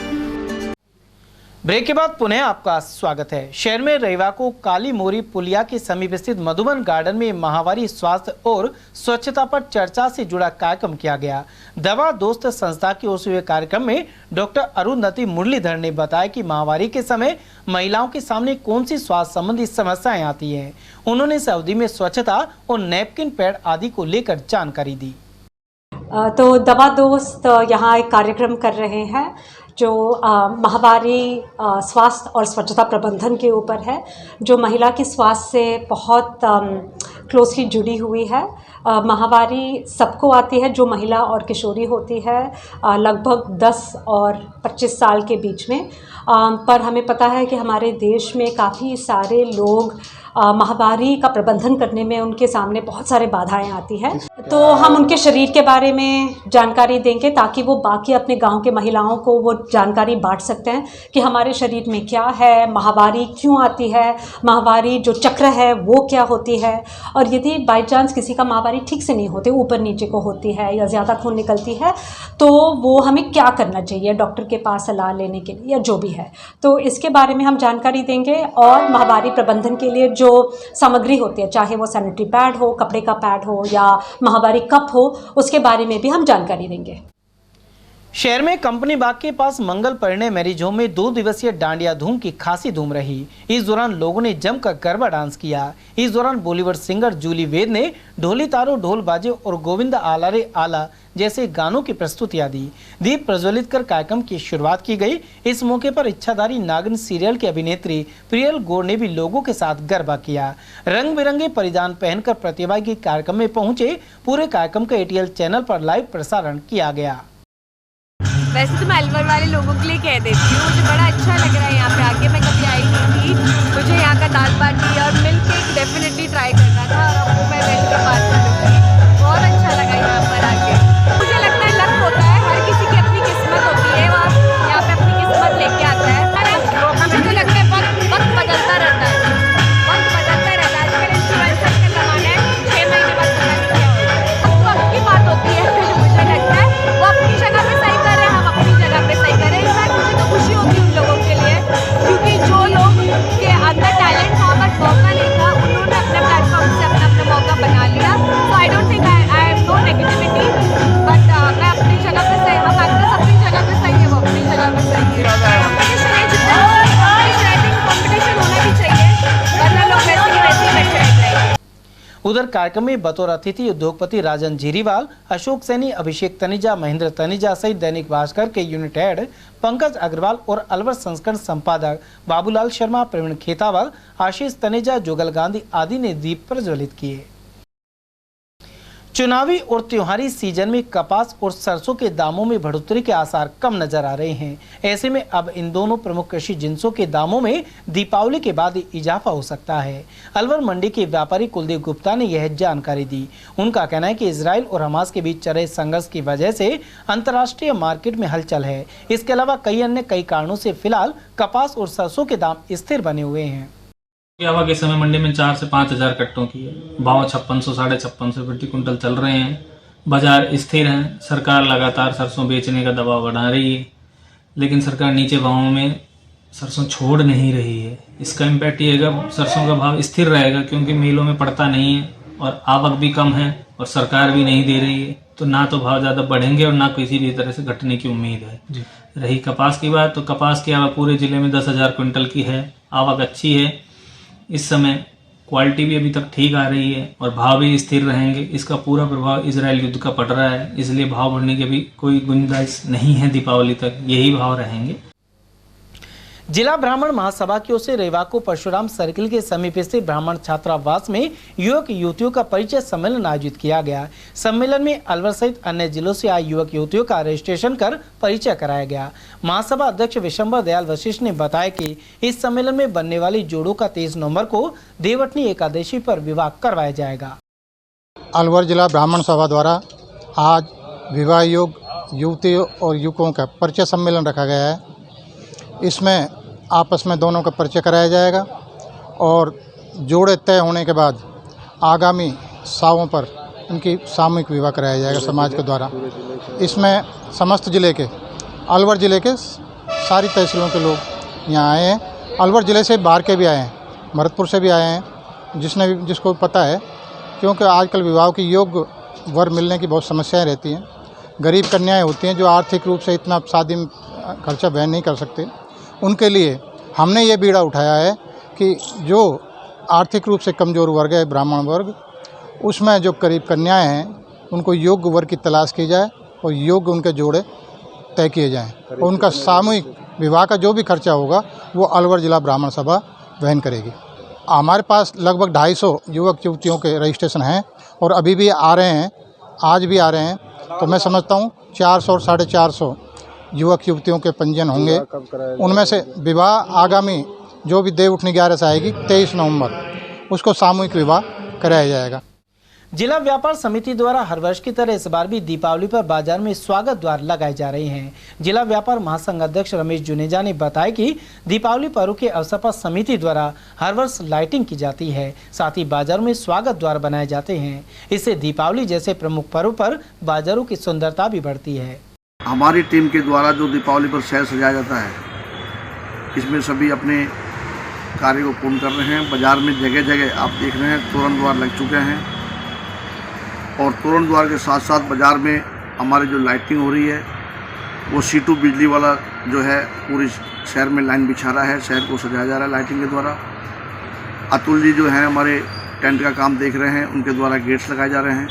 ब्रेक के बाद पुनः आपका स्वागत है। शहर में रविवार को काली मोरी पुलिया के समीप स्थित मधुबन गार्डन में माहवारी स्वास्थ्य और स्वच्छता पर चर्चा से जुड़ा कार्यक्रम किया गया। दवा दोस्त संस्था की ओर से हुए कार्यक्रम में डॉक्टर अरुंधति मुरलीधर ने बताया कि माहवारी के समय महिलाओं के सामने कौन सी स्वास्थ्य संबंधी समस्याएं आती हैं। उन्होंने इस अवधि में स्वच्छता और नैपकिन पैड आदि को लेकर जानकारी दी। तो दवा दोस्त यहाँ एक कार्यक्रम कर रहे हैं जो माहवारी स्वास्थ्य और स्वच्छता प्रबंधन के ऊपर है, जो महिला के स्वास्थ्य से बहुत क्लोजली जुड़ी हुई है। माहवारी सबको आती है, जो महिला और किशोरी होती है लगभग 10 और 25 साल के बीच में। पर हमें पता है कि हमारे देश में काफ़ी सारे लोग माहवारी का प्रबंधन करने में उनके सामने बहुत सारे बाधाएं आती हैं। तो हम उनके शरीर के बारे में जानकारी देंगे ताकि वो बाकी अपने गांव के महिलाओं को वो जानकारी बांट सकते हैं कि हमारे शरीर में क्या है, माहवारी क्यों आती है, माहवारी जो चक्र है वो क्या होती है, और यदि बाई चांस किसी का माहवारी ठीक से नहीं होते, ऊपर नीचे को होती है या ज़्यादा खून निकलती है, तो वो हमें क्या करना चाहिए डॉक्टर के पास सलाह लेने के लिए या जो भी है। तो इसके बारे में हम जानकारी देंगे और माहवारी प्रबंधन के लिए जो सामग्री होती है, चाहे वो सैनिटरी पैड हो, कपड़े का पैड हो या माहवारी कप हो, उसके बारे में भी हम जानकारी देंगे। शहर में कंपनी बाग के पास मंगल परिणय मैरिज होम में 2 दिवसीय डांडिया धूम की खासी धूम रही। इस दौरान लोगों ने जमकर गरबा डांस किया। इस दौरान बॉलीवुड सिंगर जूली वेद ने ढोली तारो ढोल बाजे और गोविंदा आला रे आला जैसे गानों की प्रस्तुतियां दी। दीप प्रज्वलित कर कार्यक्रम की शुरुआत की गई। इस मौके पर इच्छाधारी नागिन सीरियल की अभिनेत्री प्रियल गौड़ ने भी लोगों के साथ गरबा किया। रंग बिरंगे परिधान पहनकर प्रतिभागी कार्यक्रम में पहुंचे। पूरे कार्यक्रम का ATL चैनल पर लाइव प्रसारण किया गया। वैसे तो मैं अलवर वाले लोगों के लिए कह देती हूँ, मुझे बड़ा अच्छा लग रहा है यहाँ पे आके। मैं कभी आई नहीं थी, मुझे यहाँ का दाल बाटी और मिल्क केक डेफिनेटली ट्राई करना था और अब वो मैं वेट के बाद करूँगी। बहुत अच्छा लगा यहाँ पर आके। मुझे लगता है लक होता है, हर किसी की अपनी किस्मत होती है, वो यहाँ पे अपनी किस्मत लेके आता है। मुझे तो लगता है वक्त बदलता रहता है, वक्त बदलता रहता है। आजकल इन्फ्लुएंसर का ज़माना है, 6 महीने बाद पता नहीं क्या होता है। वक्त की बात होती है। मुझे लगता है वो अपनी जगह पे सही कर रहे हैं, हम अपनी जगह पे सही कर रहे हैं। इनफैक्ट मुझे तो खुशी होगी उन लोगों के लिए, क्योंकि जो लोग के अंदर टैलेंट था बट मौका नहीं था, उन्होंने अपने प्लेटफॉर्म से अपना मौका बना लिया। So I don't think I have no negativity, but मैं अपनी जगह पे सही, हम एक्टर्स अपनी जगह पे सही है, वो अपनी जगह पे सही है। कॉम्पिटिशन है, जितना कॉम्पिटिशन होना भी चाहिए, वरना लोग वैसे ही बैठे रहेंगे। उधर कार्यक्रम में बतौर अतिथि उद्योगपति राजन झीरीवाल, अशोक सैनी, अभिषेक तनेजा, महेंद्र तनेजा सहित दैनिक भास्कर के यूनिट हेड पंकज अग्रवाल और अलवर संस्करण संपादक बाबूलाल शर्मा, प्रवीण खेतावल, आशीष तनेजा, जोगल गांधी आदि ने दीप प्रज्वलित किए। चुनावी और त्योहारी सीजन में कपास और सरसों के दामों में बढ़ोतरी के आसार कम नजर आ रहे हैं। ऐसे में अब इन दोनों प्रमुख कृषि जिन्सों के दामों में दीपावली के बाद इजाफा हो सकता है। अलवर मंडी के व्यापारी कुलदीप गुप्ता ने यह जानकारी दी। उनका कहना है कि इजराइल और हमास के बीच चल रहे संघर्ष की वजह से अंतर्राष्ट्रीय मार्केट में हलचल है। इसके अलावा कई कारणों से फिलहाल कपास और सरसों के दाम स्थिर बने हुए हैं। हवा के समय मंडी में 4 से 5 हजार कट्टों की है। भाव 5600 साढ़े 5600 प्रति कुंटल चल रहे हैं। बाजार स्थिर है। सरकार लगातार सरसों बेचने का दबाव बढ़ा रही है, लेकिन सरकार नीचे भावों में सरसों छोड़ नहीं रही है। इसका इम्पैक्ट ये है, सरसों का भाव स्थिर रहेगा क्योंकि मिलों में पड़ता नहीं है और आवक भी कम है और सरकार भी नहीं दे रही है, तो ना तो भाव ज़्यादा बढ़ेंगे और ना किसी भी तरह से घटने की उम्मीद है। रही कपास की बात, तो कपास की आवक पूरे जिले में 10,000 क्विंटल की है। आवक अच्छी है। इस समय क्वालिटी भी अभी तक ठीक आ रही है और भाव भी स्थिर रहेंगे। इसका पूरा प्रभाव इजराइल युद्ध का पड़ रहा है, इसलिए भाव बढ़ने की भी कोई गुंजाइश नहीं है। दीपावली तक यही भाव रहेंगे। जिला ब्राह्मण महासभा की ओर से रविवार को परशुराम सर्किल के समीप स्थित ब्राह्मण छात्रावास में युवक युवतियों का परिचय सम्मेलन आयोजित किया गया। सम्मेलन में अलवर सहित अन्य जिलों से आए युवक युवतियों का रजिस्ट्रेशन कर परिचय कराया गया। महासभा अध्यक्ष विशंबर दयाल वशिष्ठ ने बताया कि इस सम्मेलन में बनने वाली जोड़ों का 23 नवंबर को देवटनी एकादशी पर विवाह करवाया जाएगा। अलवर जिला ब्राह्मण सभा द्वारा आज विवाह योग्य युवतियों और युवकों का परिचय सम्मेलन रखा गया है। इसमें आपस में दोनों का परिचय कराया जाएगा और जोड़े तय होने के बाद आगामी सावों पर उनकी सामूहिक विवाह कराया जाएगा समाज के द्वारा। इसमें समस्त जिले के, अलवर जिले के सारी तहसीलों के लोग यहाँ आए हैं। अलवर जिले से बाहर के भी आए हैं, भरतपुर से भी आए हैं, जिसको पता है, क्योंकि आजकल विवाह की योग्य वर मिलने की बहुत समस्याएं रहती हैं। गरीब कन्याएं होती हैं जो आर्थिक रूप से इतना शादी में खर्चा वहन नहीं कर सकते। उनके लिए हमने ये बीड़ा उठाया है कि जो आर्थिक रूप से कमज़ोर वर्ग है, ब्राह्मण वर्ग, उसमें जो करीब कन्याएं हैं उनको योग्य वर्ग की तलाश की जाए और योग्य उनके जोड़े तय किए जाएं और उनका सामूहिक विवाह का जो भी खर्चा होगा वो अलवर जिला ब्राह्मण सभा वहन करेगी। हमारे पास लगभग 250 युवक युवतियों के रजिस्ट्रेशन हैं और अभी भी आ रहे हैं, आज भी आ रहे हैं। तो मैं समझता हूँ 400 और 450 युवक युवतियों के पंजीयन होंगे। उनमें से विवाह आगामी जो भी देवउठनी 11 से आएगी 23 नवंबर, उसको सामूहिक विवाह कराया जाएगा। जिला व्यापार समिति द्वारा हर वर्ष की तरह इस बार भी दीपावली पर बाजार में स्वागत द्वार लगाए जा रहे हैं। जिला व्यापार महासंघ अध्यक्ष रमेश जुनेजा ने बताया कि दीपावली पर्व के अवसर पर समिति द्वारा हर वर्ष लाइटिंग की जाती है, साथ ही बाजारों में स्वागत द्वार बनाए जाते हैं। इससे दीपावली जैसे प्रमुख पर्व पर बाजारों की सुंदरता भी बढ़ती है। हमारी टीम के द्वारा जो दीपावली पर शहर सजाया जाता है, इसमें सभी अपने कार्य को पूर्ण कर रहे हैं। बाजार में जगह जगह आप देख रहे हैं तोरण द्वार लग चुके हैं और तोरण द्वार के साथ साथ बाजार में हमारी जो लाइटिंग हो रही है वो C2 बिजली वाला जो है पूरी शहर में लाइन बिछा रहा है, शहर को सजाया जा रहा है लाइटिंग के द्वारा। अतुल जी जो हैं हमारे टेंट का काम देख रहे हैं, उनके द्वारा गेट्स लगाए जा रहे हैं।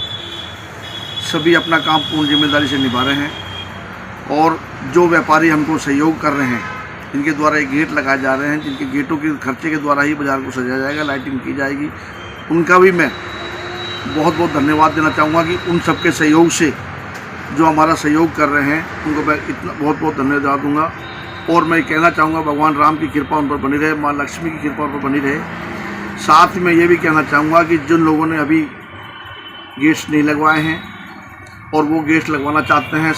सभी अपना काम पूर्ण जिम्मेदारी से निभा रहे हैं और जो व्यापारी हमको सहयोग कर रहे हैं, जिनके द्वारा ये गेट लगाए जा रहे हैं, जिनके गेटों के खर्चे के द्वारा ही बाज़ार को सजाया जाएगा, लाइटिंग की जाएगी, उनका भी मैं बहुत बहुत धन्यवाद देना चाहूँगा कि उन सबके सहयोग से जो हमारा सहयोग कर रहे हैं उनको मैं इतना बहुत बहुत धन्यवाद दूँगा। और मैं कहना चाहूँगा भगवान राम की कृपा उन पर बनी रहे, माँ लक्ष्मी की कृपा उन पर बनी रहे। साथ ही मैं ये भी कहना चाहूँगा कि जिन लोगों ने अभी गेट्स नहीं लगवाए हैं और वो गेट्स लगवाना चाहते हैं,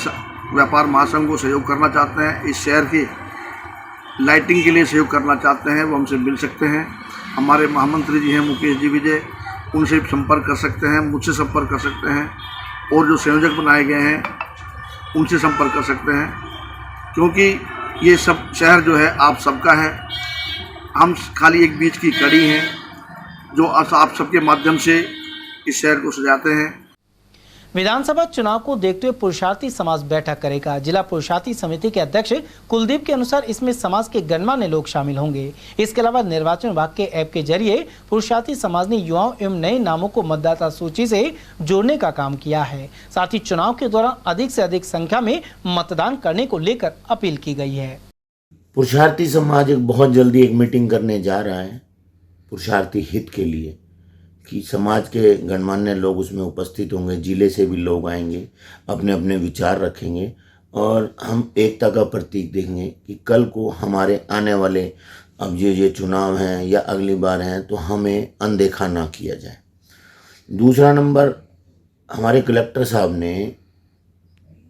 व्यापार महासंघ को सहयोग करना चाहते हैं, इस शहर के लाइटिंग के लिए सहयोग करना चाहते हैं, वो हमसे मिल सकते हैं। हमारे महामंत्री जी हैं मुकेश जी विजय, उनसे संपर्क कर सकते हैं, मुझसे संपर्क कर सकते हैं और जो संयोजक बनाए गए हैं उनसे संपर्क कर सकते हैं, क्योंकि ये सब शहर जो है आप सबका है। हम खाली एक बीच की कड़ी हैं जो आप सबके माध्यम से इस शहर को सजाते हैं। विधानसभा चुनाव को देखते हुए पुरुषार्थी समाज बैठक करेगा। जिला पुरुषार्थी समिति के अध्यक्ष कुलदीप के अनुसार इसमें समाज के गणमान्य लोग शामिल होंगे। इसके अलावा निर्वाचन विभाग के ऐप के जरिए पुरुषार्थी समाज ने युवाओं एवं नए नामों को मतदाता सूची से जोड़ने का काम किया है। साथ ही चुनाव के दौरान अधिक से अधिक संख्या में मतदान करने को लेकर अपील की गई है। पुरुषार्थी समाज बहुत जल्दी एक मीटिंग करने जा रहा है पुरुषार्थी हित के लिए, कि समाज के गणमान्य लोग उसमें उपस्थित होंगे, जिले से भी लोग आएंगे, अपने अपने विचार रखेंगे और हम एकता का प्रतीक देंगे कि कल को हमारे आने वाले अब ये चुनाव हैं या अगली बार हैं तो हमें अनदेखा ना किया जाए। दूसरा नंबर, हमारे कलेक्टर साहब ने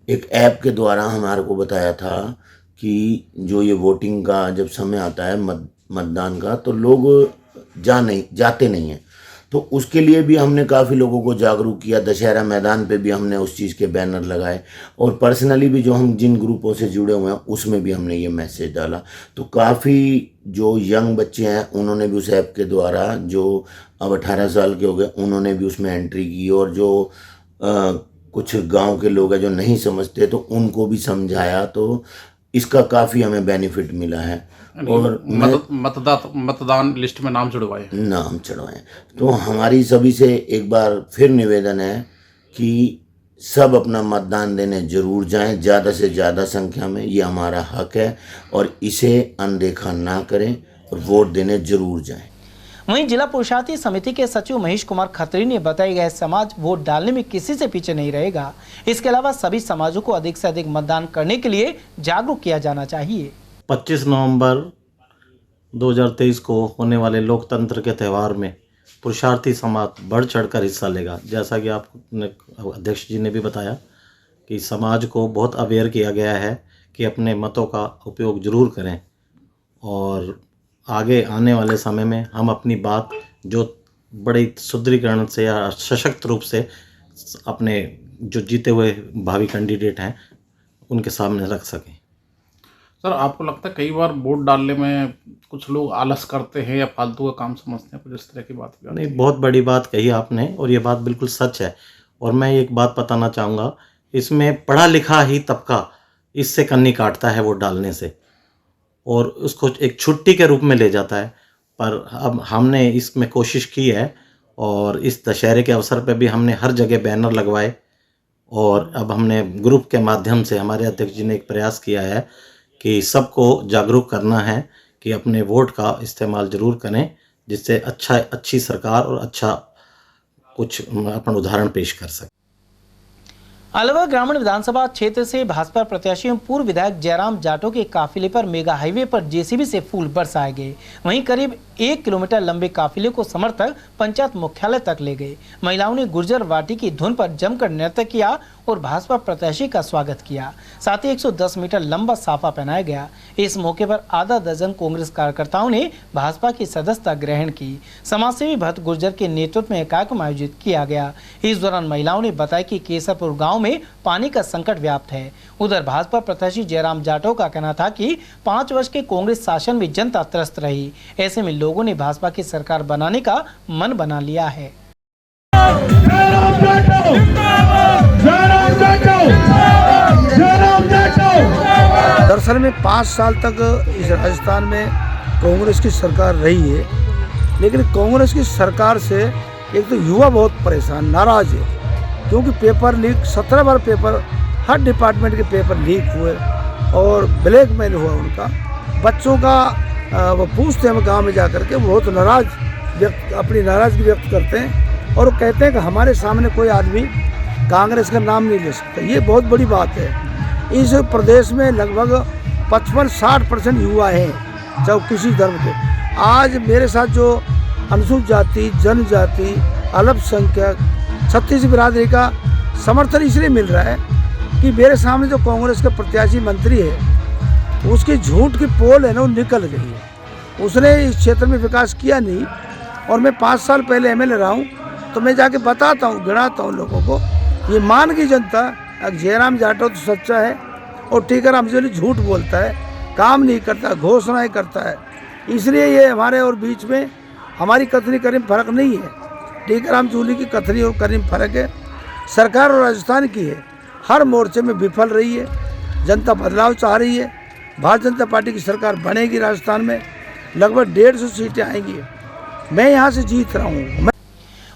एक ऐप के द्वारा हमारे को बताया था कि जो ये वोटिंग का जब समय आता है मतदान का, तो लोग जाते नहीं हैं, तो उसके लिए भी हमने काफ़ी लोगों को जागरूक किया। दशहरा मैदान पे भी हमने उस चीज़ के बैनर लगाए और पर्सनली भी जो हम जिन ग्रुपों से जुड़े हुए हैं उसमें भी हमने ये मैसेज डाला। तो काफ़ी जो यंग बच्चे हैं उन्होंने भी उस ऐप के द्वारा, जो अब 18 साल के हो गए, उन्होंने भी उसमें एंट्री की और जो कुछ गांव के लोग हैं जो नहीं समझते तो उनको भी समझाया, तो इसका काफ़ी हमें बेनिफिट मिला है। और मतदान लिस्ट में नाम चढ़वाए। तो हमारी सभी से एक बार फिर निवेदन है कि सब अपना मतदान देने जरूर जाएं, ज़्यादा से ज़्यादा संख्या में, ये हमारा हक है और इसे अनदेखा ना करें और वोट देने जरूर जाएं। वहीं जिला पुरुषार्थी समिति के सचिव महेश कुमार खत्री ने बताया गया समाज वोट डालने में किसी से पीछे नहीं रहेगा। इसके अलावा सभी समाजों को अधिक से अधिक मतदान करने के लिए जागरूक किया जाना चाहिए। 25 नवंबर 2023 को होने वाले लोकतंत्र के त्यौहार में पुरुषार्थी समाज बढ़ चढ़कर हिस्सा लेगा। जैसा कि आपने अध्यक्ष जी ने भी बताया कि समाज को बहुत अवेयर किया गया है कि अपने मतों का उपयोग जरूर करें और आगे आने वाले समय में हम अपनी बात जो बड़े सुदृढ़ीकरण से या सशक्त रूप से अपने जो जीते हुए भावी कैंडिडेट हैं उनके सामने रख सकें। सर, आपको लगता है कई बार वोट डालने में कुछ लोग आलस करते हैं या फालतू का काम समझते हैं, कुछ इस तरह की बात? नहीं, बहुत बड़ी बात कही आपने और ये बात बिल्कुल सच है। और मैं एक बात बताना चाहूँगा, इसमें पढ़ा लिखा ही तबका इससे कन्नी काटता है वोट डालने से और उसको एक छुट्टी के रूप में ले जाता है। पर अब हमने इसमें कोशिश की है और इस दशहरे के अवसर पर भी हमने हर जगह बैनर लगवाए और अब हमने ग्रुप के माध्यम से, हमारे अध्यक्ष जी ने एक प्रयास किया है कि सबको जागरूक करना है कि अपने वोट का इस्तेमाल ज़रूर करें, जिससे अच्छी सरकार और अच्छा कुछ अपन उदाहरण पेश कर सकें। अलवर ग्रामीण विधानसभा क्षेत्र से भाजपा प्रत्याशी एवं पूर्व विधायक जयराम जाटों के काफिले पर मेगा हाईवे पर जेसीबी से फूल बरसाए गए। वहीं करीब 1 किलोमीटर लंबे काफिले को समर्थक पंचायत मुख्यालय तक ले गए। महिलाओं ने गुर्जर वाटी की धुन पर जमकर नृत्य किया और भाजपा प्रत्याशी का स्वागत किया। साथ ही 110 मीटर लंबा साफा पहनाया गया। इस मौके पर आधा दर्जन कांग्रेस कार्यकर्ताओं ने भाजपा की सदस्यता ग्रहण की। समाजसेवी भट्ट गुर्जर के नेतृत्व में कार्यक्रम आयोजित किया गया। इस दौरान महिलाओं ने बताया कि केसरपुर गाँव में पानी का संकट व्याप्त है। उधर भाजपा प्रत्याशी जयराम जाटव का कहना था कि 5 वर्ष के कांग्रेस शासन में जनता त्रस्त रही। ऐसे में लोगों ने भाजपा की सरकार बनाने का मन बना लिया है। जयराम जाटव असल में 5 साल तक इस राजस्थान में कांग्रेस की सरकार रही है, लेकिन कांग्रेस की सरकार से एक तो युवा बहुत परेशान नाराज़ है, क्योंकि पेपर लीक 17 बार पेपर, हर डिपार्टमेंट के पेपर लीक हुए और ब्लैकमेल हुआ उनका। बच्चों का वो पूछते हैं गांव में जाकर के, बहुत अपनी नाराज़गी व्यक्त करते हैं और वो कहते हैं कि हमारे सामने कोई आदमी कांग्रेस का नाम नहीं ले सकता। ये बहुत बड़ी बात है। इस प्रदेश में लगभग 55-60% युवा हैं, चाहे किसी धर्म के। आज मेरे साथ जो अनुसूचित जाति, जनजाति, अल्पसंख्यक, छत्तीस बिरादरी का समर्थन इसलिए मिल रहा है कि मेरे सामने जो कांग्रेस का प्रत्याशी मंत्री है, उसकी झूठ की पोल है ना, वो निकल गई है। उसने इस क्षेत्र में विकास किया नहीं, और मैं 5 साल पहले एमएलए रहा हूँ, तो मैं जाके बताता हूँ, गिनाता हूँ लोगों को। ये मान की जनता, जयराम जाटव तो सच्चा है और टीकाराम जूली झूठ बोलता है, काम नहीं करता, घोषणाएं करता है। इसलिए ये हमारे और बीच में हमारी कथनी करीम फर्क नहीं है। टीकाराम जूली की कथनी और करीम फर्क है। सरकार और राजस्थान की है, हर मोर्चे में विफल रही है। जनता बदलाव चाह रही है। भारतीय जनता पार्टी की सरकार बनेगी। राजस्थान में लगभग 150 सीटें आएंगी। मैं यहाँ से जीत रहा हूँ।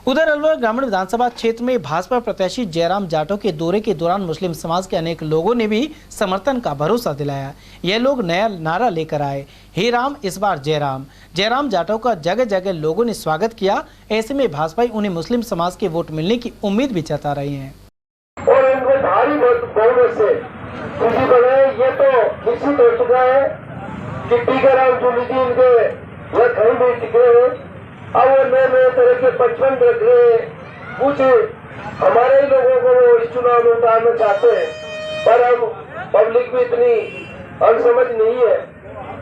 उधर अलवर ग्रामीण विधानसभा क्षेत्र में भाजपा प्रत्याशी जयराम जाटव के दौरे के दौरान मुस्लिम समाज के अनेक लोगों ने भी समर्थन का भरोसा दिलाया। ये लोग नया नारा लेकर आए, हे राम इस बार जयराम। जयराम जाटव का जगह जगह लोगों ने स्वागत किया। ऐसे में भाजपा उन्हें मुस्लिम समाज के वोट मिलने की उम्मीद भी जता रही है। और इनको भारी बहुमत से खुशी बने, ये तो निश्चित हो चुका है कि टीकाराम जूली जी इनके वह कहीं नहीं टिके हैं। अब वो नए तरह के 55 रख रहे, कुछ हमारे ही लोगों को वो इस चुनाव में उतारना चाहते हैं, पर अब पब्लिक भी इतनी अनसमझ नहीं है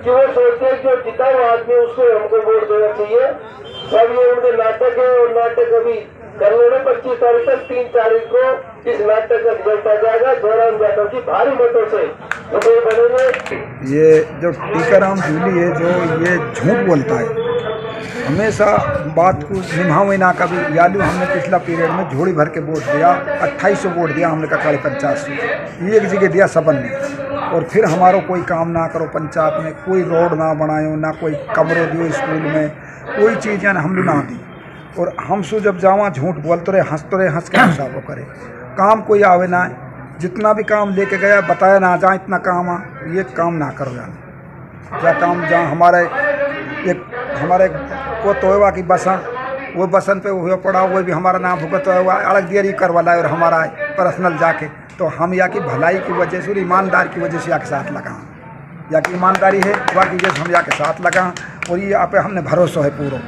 कि वो सोचते हैं जो जीता हुआ आदमी उसको हमको वोट देना चाहिए। सब ये उनके नाटक है, और नाटक अभी कर लेना। 25 तारीख तक 3 तारीख को इस नाटक का रिजल्ट आ जाएगा। जयराम जाटव की भारी मतों से विजयी बनेंगे। ये जो टीकाराम जूली है, जो ये झूठ बोलता है, हमेशा बात को निभावे ना कभी। यादव हमने पिछला पीरियड में झोली भर के वोट दिया, 2800 वोट दिया हमने का 85। एक जगह दिया सबन ने, और फिर हमारो कोई काम ना करो पंचायत में, कोई रोड ना बनायो, ना कोई कमरो दियो स्कूल में, कोई चीज़ हमने ना दी। और हम सो जब जावा झूठ बोलते रहे, हंसते रहे, हंस के हिसाब करे। काम कोई आवे ना, जितना भी काम लेके गया बताया ना, जहाँ इतना काम आ, ये काम ना करो जाना। क्या काम जहाँ हमारे को तोयवा की बसन, वो बसन पे हुआ पड़ा, वो भी हमारा नाम भुगत हुआ अलग दियरी करवा लाए, और हमारा पर्सनल जाके, तो हम या की भलाई की वजह से और ईमानदार की वजह से या के साथ लगा, या की ईमानदारी है वह की वजह से हम या के साथ लगा। और ये आप हमने भरोसा है पूरा,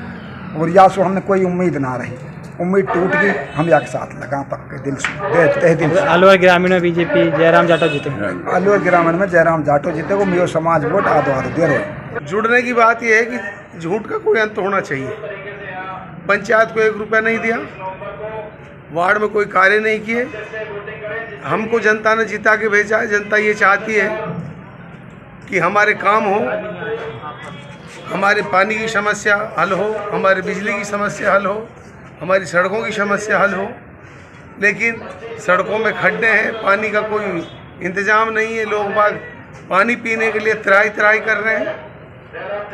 और या सो हमने कोई उम्मीद ना रही, उम्मीद टूट गई, हम या के साथ लगा पक्के दिल से, तहे दिल से। अलवर ग्रामीण में बीजेपी जयराम जाटव जीते। अलवर ग्रामीण में जयराम जाटव जीते, वो मेरे समाज वोट आधो देर हो। जुड़ने की बात यह है कि झूठ का कोई अंत होना चाहिए। पंचायत को 1 रुपया नहीं दिया, वार्ड में कोई कार्य नहीं किए, हमको जनता ने जिता के भेजा है। जनता ये चाहती है कि हमारे काम हो, हमारे पानी की समस्या हल हो, हमारी बिजली की समस्या हल हो, हमारी सड़कों की समस्या हल हो। लेकिन सड़कों में खड्डे हैं, पानी का कोई इंतजाम नहीं है, लोग बाग पानी पीने के लिए त्राही कर रहे हैं।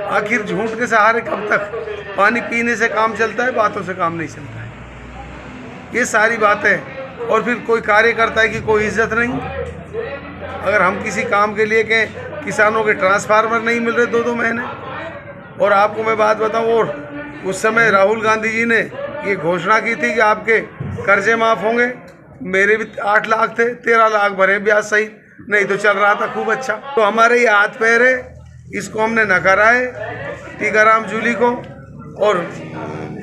आखिर झूठ के सहारे कब तक? पानी पीने से काम चलता है, बातों से काम नहीं चलता है। ये सारी बातें, और फिर कोई कार्य करता है कि कोई इज्जत नहीं। अगर हम किसी काम के लिए कहें, किसानों के ट्रांसफार्मर नहीं मिल रहे 2-2 महीने। और आपको मैं बात बताऊं, और उस समय राहुल गांधी जी ने ये घोषणा की थी कि आपके कर्जे माफ़ होंगे। मेरे भी 8 लाख थे, 13 लाख भरे ब्याज सहित, नहीं तो चल रहा था खूब अच्छा। तो हमारे ये हाथ पैर है, इसको हमने नकारा है टीकाराम जूली को, और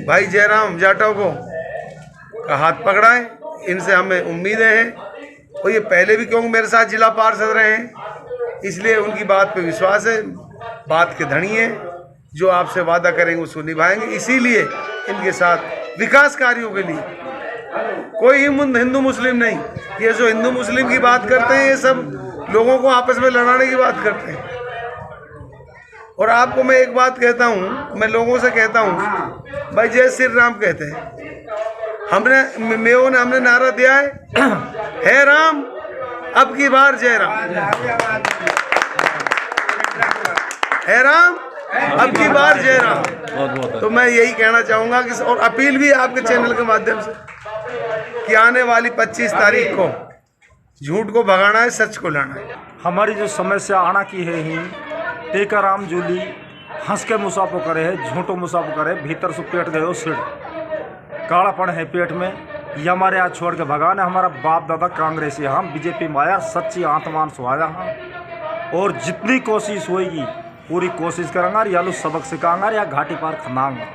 भाई जयराम जाटव को का हाथ पकड़ा है। इनसे हमें उम्मीदें हैं, और ये पहले भी क्योंकि मेरे साथ जिला पार्षद रहे हैं, इसलिए उनकी बात पे विश्वास है। बात के धनी है, जो आपसे वादा करेंगे उसको निभाएंगे। इसीलिए इनके साथ विकास कार्यों के लिए कोई हिंदू मुस्लिम नहीं। ये जो हिंदू मुस्लिम की बात करते हैं, ये सब लोगों को आपस में लड़ाने की बात करते हैं। और आपको मैं एक बात कहता हूँ, मैं लोगों से कहता हूँ, भाई जय श्री राम कहते हैं। हमने नारा दिया है राम अब की बार जय राम। है राम, अब की बार जय राम। तो मैं यही कहना चाहूँगा कि और अपील भी आपके चैनल के माध्यम से कि आने वाली 25 तारीख को झूठ को भगाना है, सच को लाना है। हमारी जो समस्या आना की है ही टीकाराम जूली हंस के मुसाफो करे है, झूठो मुसाफो करे, भीतर से पेट गए सिर कालापन है पेट में। ये हमारे यहाँ छोड़ के भगाना। हमारा बाप दादा कांग्रेसी, हम बीजेपी में आया, सच्ची आत्मान सुहाया हम, और जितनी कोशिश होगी पूरी कोशिश करेंगे, या लोग सबक सिखाएंगे या घाटी पार खनाएंगे।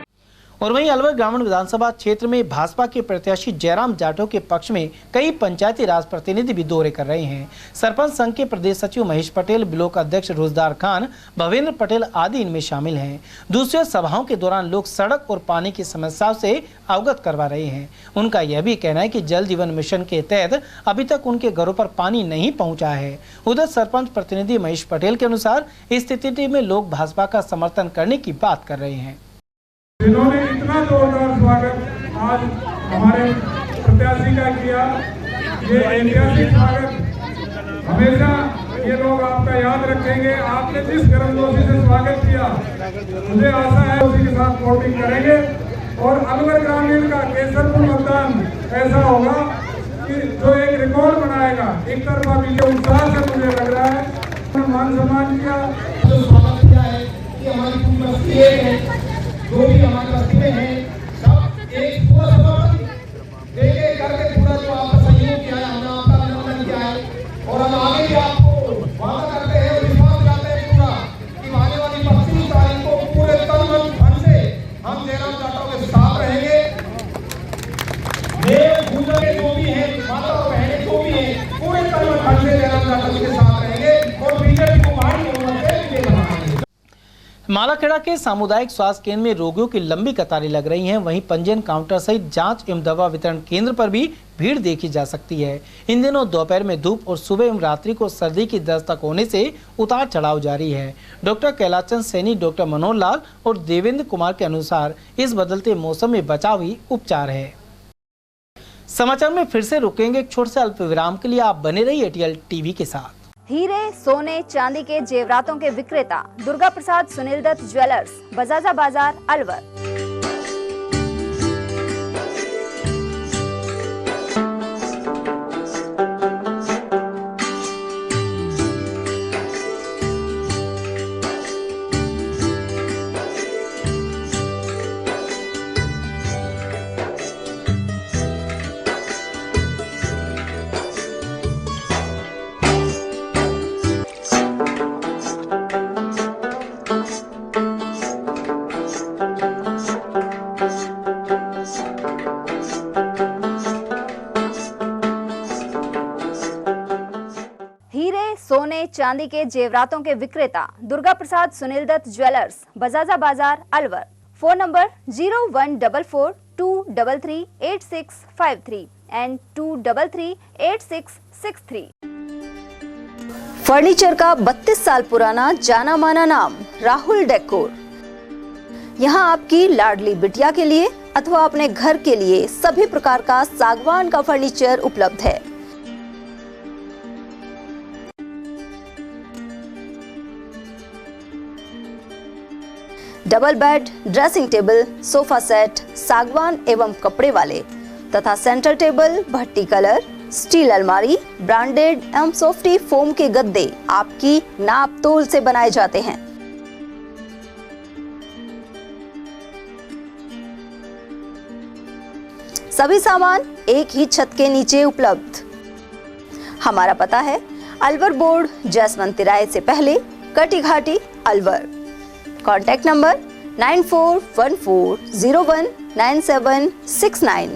और वहीं अलवर ग्रामीण विधानसभा क्षेत्र में भाजपा के प्रत्याशी जयराम जाटव के पक्ष में कई पंचायती राज प्रतिनिधि भी दौरे कर रहे हैं। सरपंच संघ के प्रदेश सचिव महेश पटेल, ब्लॉक अध्यक्ष रोजदार खान, भवेंद्र पटेल आदि इनमें शामिल हैं। दूसरे सभाओं के दौरान लोग सड़क और पानी की समस्याओं से अवगत करवा रहे हैं। उनका यह भी कहना है कि जल जीवन मिशन के तहत अभी तक उनके घरों पर पानी नहीं पहुँचा है। उधर सरपंच प्रतिनिधि महेश पटेल के अनुसार इस स्थिति में लोग भाजपा का समर्थन करने की बात कर रहे हैं। जिन्होंने इतना जोरदार स्वागत आज हमारे प्रत्याशी का किया, ये ऐतिहासिक स्वागत हमेशा ये लोग आपका याद रखेंगे। आपने जिस गर्मजोशी से स्वागत किया, मुझे आशा है उसी के साथ वोटिंग करेंगे और अलवर ग्रामीण का केसरपुर मतदान ऐसा होगा कि जो एक रिकॉर्ड बनाएगा। एक तरफा भी उत्साह से मुझे लग रहा है, मान सम्मान किया, जो स्वागत किया है कि हमारी पूरी बस्ती है, जो भी हमारे बस्ती में है, सब एक पूरा देखे करके पूरा जो आपका सहयोग किया है, हमने आपका अभिनंदन किया है और हम आगे भी आपको वादा करते हैं और विश्वास करते हैं पूरा कि आने वाली 25 तारीख को पूरे तन मन धन से हम जयराम जाटव के साथ रहेंगे। मेरे बुजुर्ग जो भी है, माता और बहनें जो भी है, पूरे तन मन धन से जयराम जाटव के साथ रहेंगे और बीजेपी को भारी बहुमत से विजयी बनाएंगे। मालाखेड़ा के सामुदायिक स्वास्थ्य केंद्र में रोगियों की लंबी कतारें लग रही हैं। वहीं पंजीयन काउंटर सहित जांच एवं दवा वितरण केंद्र पर भी भीड़ देखी जा सकती है। इन दिनों दोपहर में धूप और सुबह एवं रात्रि को सर्दी की दस्तक होने से उतार चढ़ाव जारी है। डॉक्टर कैलाचंद सैनी, डॉक्टर मनोहर लाल और देवेंद्र कुमार के अनुसार इस बदलते मौसम में बचाव ही उपचार है। समाचार में फिर से रुकेंगे एक छोटे से अल्प विराम के लिए। आप बने रहिए एटीएल टीवी के साथ। हीरे, सोने, चांदी के जेवरातों के विक्रेता दुर्गा प्रसाद सुनील दत्त ज्वेलर्स, बजाजा बाजार, अलवर। सोने चांदी के जेवरातों के विक्रेता दुर्गा प्रसाद सुनील दत्त ज्वेलर्स, बजाजा बाजार, Alwar. Phone number 0144233863 and 2338663। Furniture का 32 साल पुराना जाना माना नाम राहुल डेकोर। यहाँ आपकी लाडली बिटिया के लिए अथवा अपने घर के लिए सभी प्रकार का सागवान का फर्नीचर उपलब्ध है। Double bed, dressing table, sofa set, सागवान एवं कपड़े वाले तथा सेंटर टेबल, भट्टी कलर, स्टील अलमारी, ब्रांडेड एवं सॉफ्टी फोम के गद्दे आपकी नाप तोल से बनाए जाते हैं। सभी सामान एक ही छत के नीचे उपलब्ध। हमारा पता है अलवर बोर्ड, जैसमंत तिराहे से पहले, कटी घाटी, अलवर। Contact number 9414019769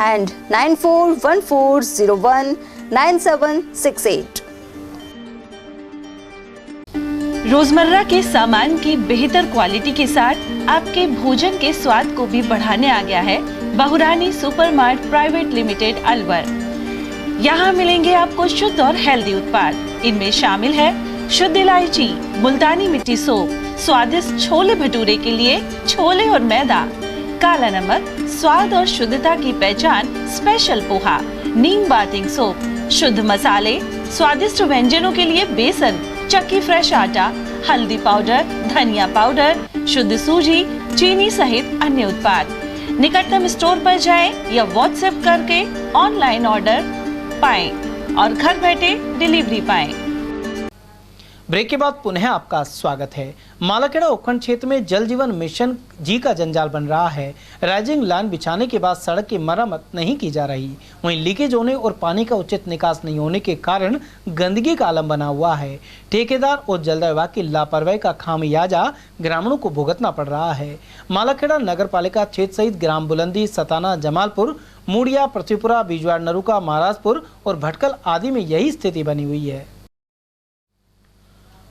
and 9414019768। रोजमर्रा के सामान की बेहतर क्वालिटी के साथ आपके भोजन के स्वाद को भी बढ़ाने आ गया है बहुरानी सुपरमार्ट प्राइवेट लिमिटेड अलवर। यहाँ मिलेंगे आपको शुद्ध और हेल्दी उत्पाद। इनमें शामिल है शुद्ध इलायची, मुल्तानी मिट्टी सोप, स्वादिष्ट छोले भटूरे के लिए छोले और मैदा, काला नमक, स्वाद और शुद्धता की पहचान स्पेशल पोहा, नीम बाथिंग सोप, शुद्ध मसाले, स्वादिष्ट व्यंजनों के लिए बेसन, चक्की फ्रेश आटा, हल्दी पाउडर, धनिया पाउडर, शुद्ध सूजी, चीनी सहित अन्य उत्पाद। निकटतम स्टोर पर जाएं या व्हाट्सएप करके ऑनलाइन ऑर्डर पाएं और घर बैठे डिलीवरी पाएं। ब्रेक के बाद पुनः आपका स्वागत है। मालाखेड़ा उपखंड क्षेत्र में जल जीवन मिशन जी का जंजाल बन रहा है। राइजिंग लाइन बिछाने के बाद सड़क की मरम्मत नहीं की जा रही, वहीं लीकेज होने और पानी का उचित निकास नहीं होने के कारण गंदगी का आलम बना हुआ है। ठेकेदार और जल विभाग की लापरवाही का खामियाजा ग्रामीणों को भुगतना पड़ रहा है। मालाखेड़ा नगर पालिका क्षेत्र सहित ग्राम बुलंदी, सताना, जमालपुर, मूड़िया, पृथ्वीपुरा, बिजवाड़, नरुका, महाराजपुर और भटकल आदि में यही स्थिति बनी हुई है।